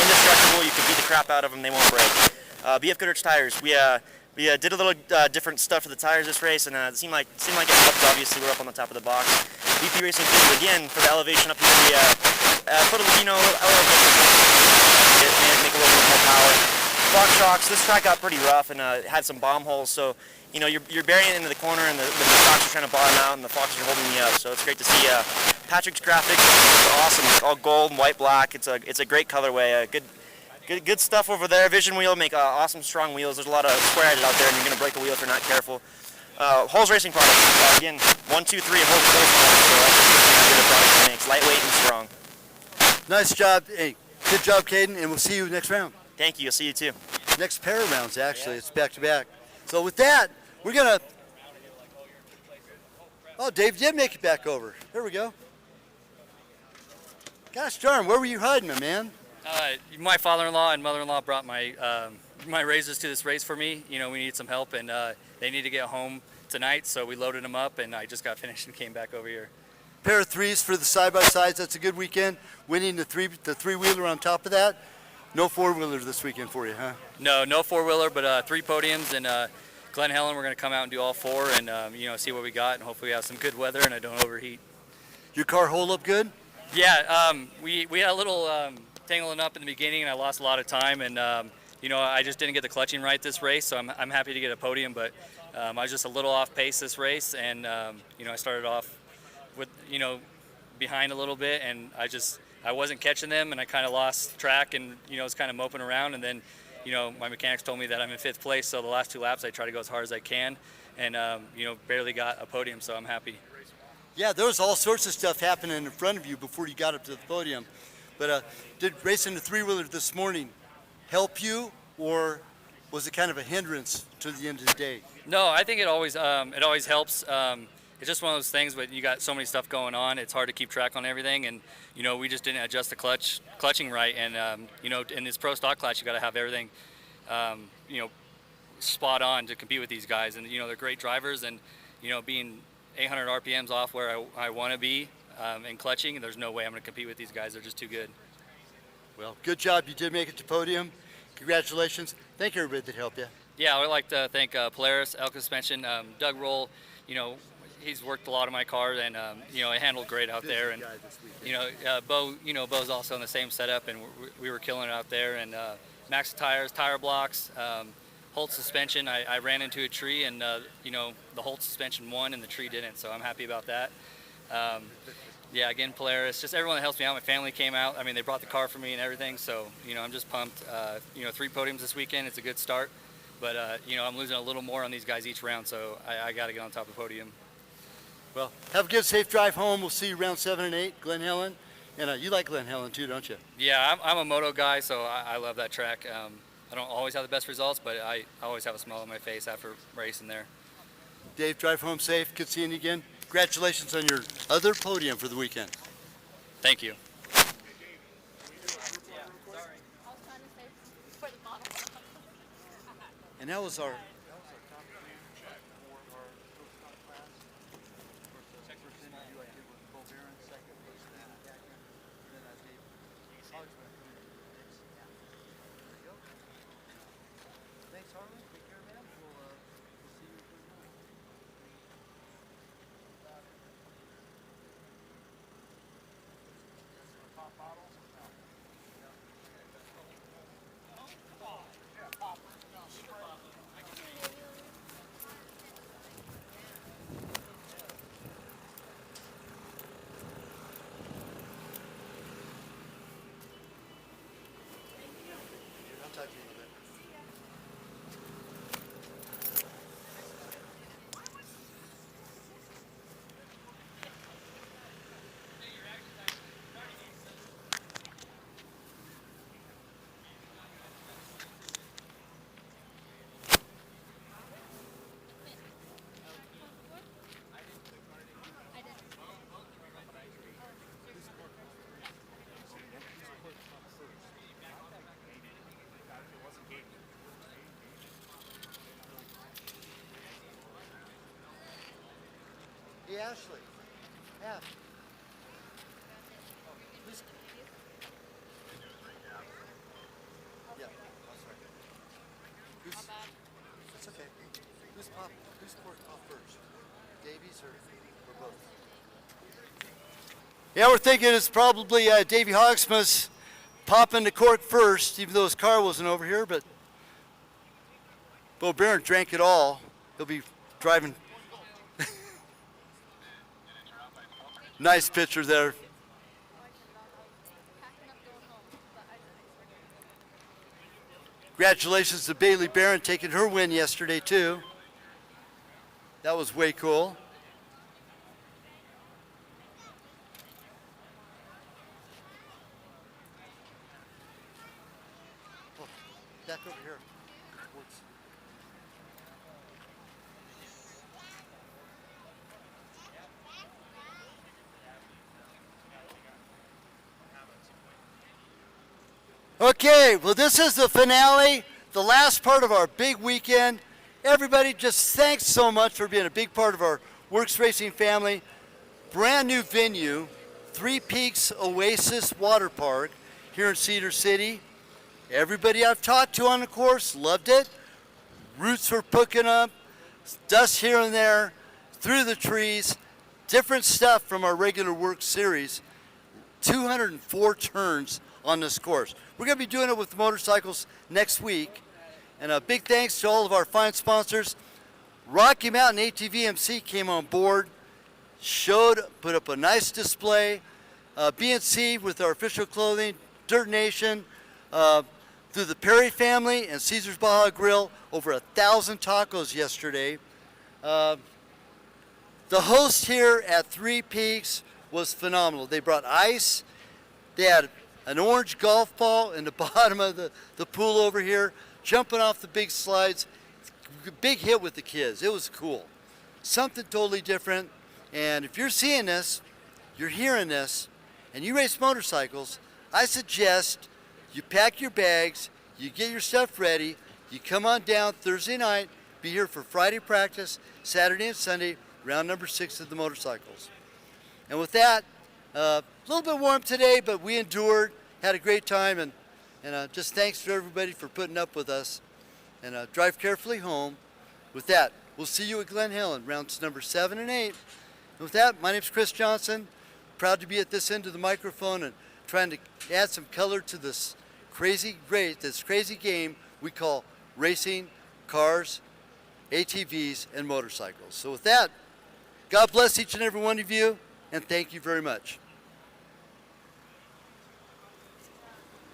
indestructible. You can beat the crap out of them, they won't break. BF Goodrich tires. We did a little different stuff for the tires this race, and it seemed like it helped. Obviously, we're up on the top of the box. BP Racing Fitted, again, for the elevation up here, we put a little make a little bit more power. Box shocks. This track got pretty rough and had some bomb holes, so you're burying it into the corner, and the shocks are trying to bottom out, and the Foxes are holding me up. So it's great to see. Patrick's graphics is awesome. It's all gold and white black. It's a great colorway. Good stuff over there. Vision wheel, make awesome strong wheels. There's a lot of square-headed out there, and you're going to break a wheel if you're not careful. WORCS Racing products. Again, 1, 2, 3 WORCS products. So that's just how good a product it makes. Lightweight and strong. Nice job. Hey, good job, Caden, and we'll see you next round. Thank you. I'll see you too. Next pair of rounds, actually. It's back-to-back. So with that, we're going to... Oh, Dave did make it back over. There we go. Gosh darn, where were you hiding, my man? My father-in-law and mother-in-law brought my raises to this race for me. You know, we need some help, and they need to get home tonight, so we loaded them up, and I just got finished and came back over here. Pair of threes for the side-by-sides. That's a good weekend. Winning the three-wheeler on top of that. No four-wheeler this weekend for you, huh? No four-wheeler, but 3 podiums, and Glen Helen, we're going to come out and do all 4 and, you know, see what we got, and hopefully we have some good weather and I don't overheat. Your car hold up good? Yeah, we had a little tangling up in the beginning, and I lost a lot of time, and you know, I just didn't get the clutching right this race, so I'm happy to get a podium, but I was just a little off pace this race, and you know, I started off with, you know, behind a little bit, and I wasn't catching them, and I kind of lost track, and you know, was kind of moping around, and then you know, my mechanics told me that I'm in 5th place, so the last 2 laps I try to go as hard as I can, and you know, barely got a podium, so I'm happy. Yeah, there was all sorts of stuff happening in front of you before you got up to the podium. But did racing the three-wheeler this morning help you, or was it kind of a hindrance to the end of the day? No, I think it always helps. It's just one of those things, but you got so many stuff going on, it's hard to keep track on everything, and you know, we just didn't adjust the clutching right, and you know, in this pro stock class, you got to have everything, you know, spot on to compete with these guys, and you know, they're great drivers, and you know, being 800 RPMs off where I want to be in clutching, there's no way I'm going to compete with these guys. They're just too good. Well, good job. You did make it to podium. Congratulations. Thank everybody that helped you. Yeah, I would like to thank Polaris, Elk Suspension, Doug Roll. You know, he's worked a lot of my car, and you know, it handled great out there. And you know, Bo, you know, Bo's also in the same setup, and we were killing it out there. And Max Tires, tire blocks. Holt suspension, I ran into a tree, and you know, the Holt suspension won and the tree didn't, so I'm happy about that. Yeah, again, Polaris, just everyone that helps me out. My family came out. I mean, they brought the car for me and everything, so you know, I'm just pumped. You know, 3 podiums this weekend, it's a good start, but you know, I'm losing a little more on these guys each round, so I got to get on top of the podium. Well, have a good, safe drive home. We'll see you round 7 and 8, Glen Helen. And you like Glen Helen too, don't you? Yeah, I'm a moto guy, so I love that track. I don't always have the best results, but I always have a smile on my face after racing there. Dave, drive home safe. Good seeing you again. Congratulations on your other podium for the weekend. Thank you. And that was our Thanks, Harlan. Take care, man. We'll see you tomorrow. Pop bottles or no? I'll talk to you in a bit. Hey, Ashley. Ash. Who's... Yeah, oh, sorry. Who's... That's okay. Who's poured off first? Davies or both? Yeah, we're thinking it's probably Davey Hogsma's popping the cork first, even though his car wasn't over here, but Bo Barron drank it all. He'll be driving. Nice picture there. Congratulations to Bailey Barron taking her win yesterday too. That was way cool. Oh, back over here. Works. Okay, well, this is the finale, the last part of our big weekend. Everybody, just thanks so much for being a big part of our WORCS Racing family. Brand new venue, Three Peaks Oasis Water Park here in Cedar City. Everybody I've talked to on the course loved it. Roots were picking up, dust here and there, through the trees, different stuff from our regular WORCS series. 204 turns on this course. We're going to be doing it with motorcycles next week. And a big thanks to all of our fine sponsors. Rocky Mountain ATV MC came on board, put up a nice display. BNC with our official clothing, Dirt Nation, through the Perry family and Caesar's Baja Grill, over 1,000 tacos yesterday. The host here at Three Peaks was phenomenal. They brought ice. They had an orange golf ball in the bottom of the pool over here, jumping off the big slides. Big hit with the kids. It was cool. Something totally different. And if you're seeing this, you're hearing this, and you race motorcycles, I suggest you pack your bags, you get your stuff ready, you come on down Thursday night, be here for Friday practice, Saturday and Sunday, round number 6 of the motorcycles. And with that, a little bit warm today, but we endured, had a great time, and just thanks to everybody for putting up with us. And drive carefully home. With that, we'll see you at Glen Helen, rounds number 7 and 8. And with that, my name's Chris Johnson. Proud to be at this end of the microphone and trying to add some color to this crazy race, this crazy game we call racing, cars, ATVs, and motorcycles. So with that, God bless each and every one of you, and thank you very much.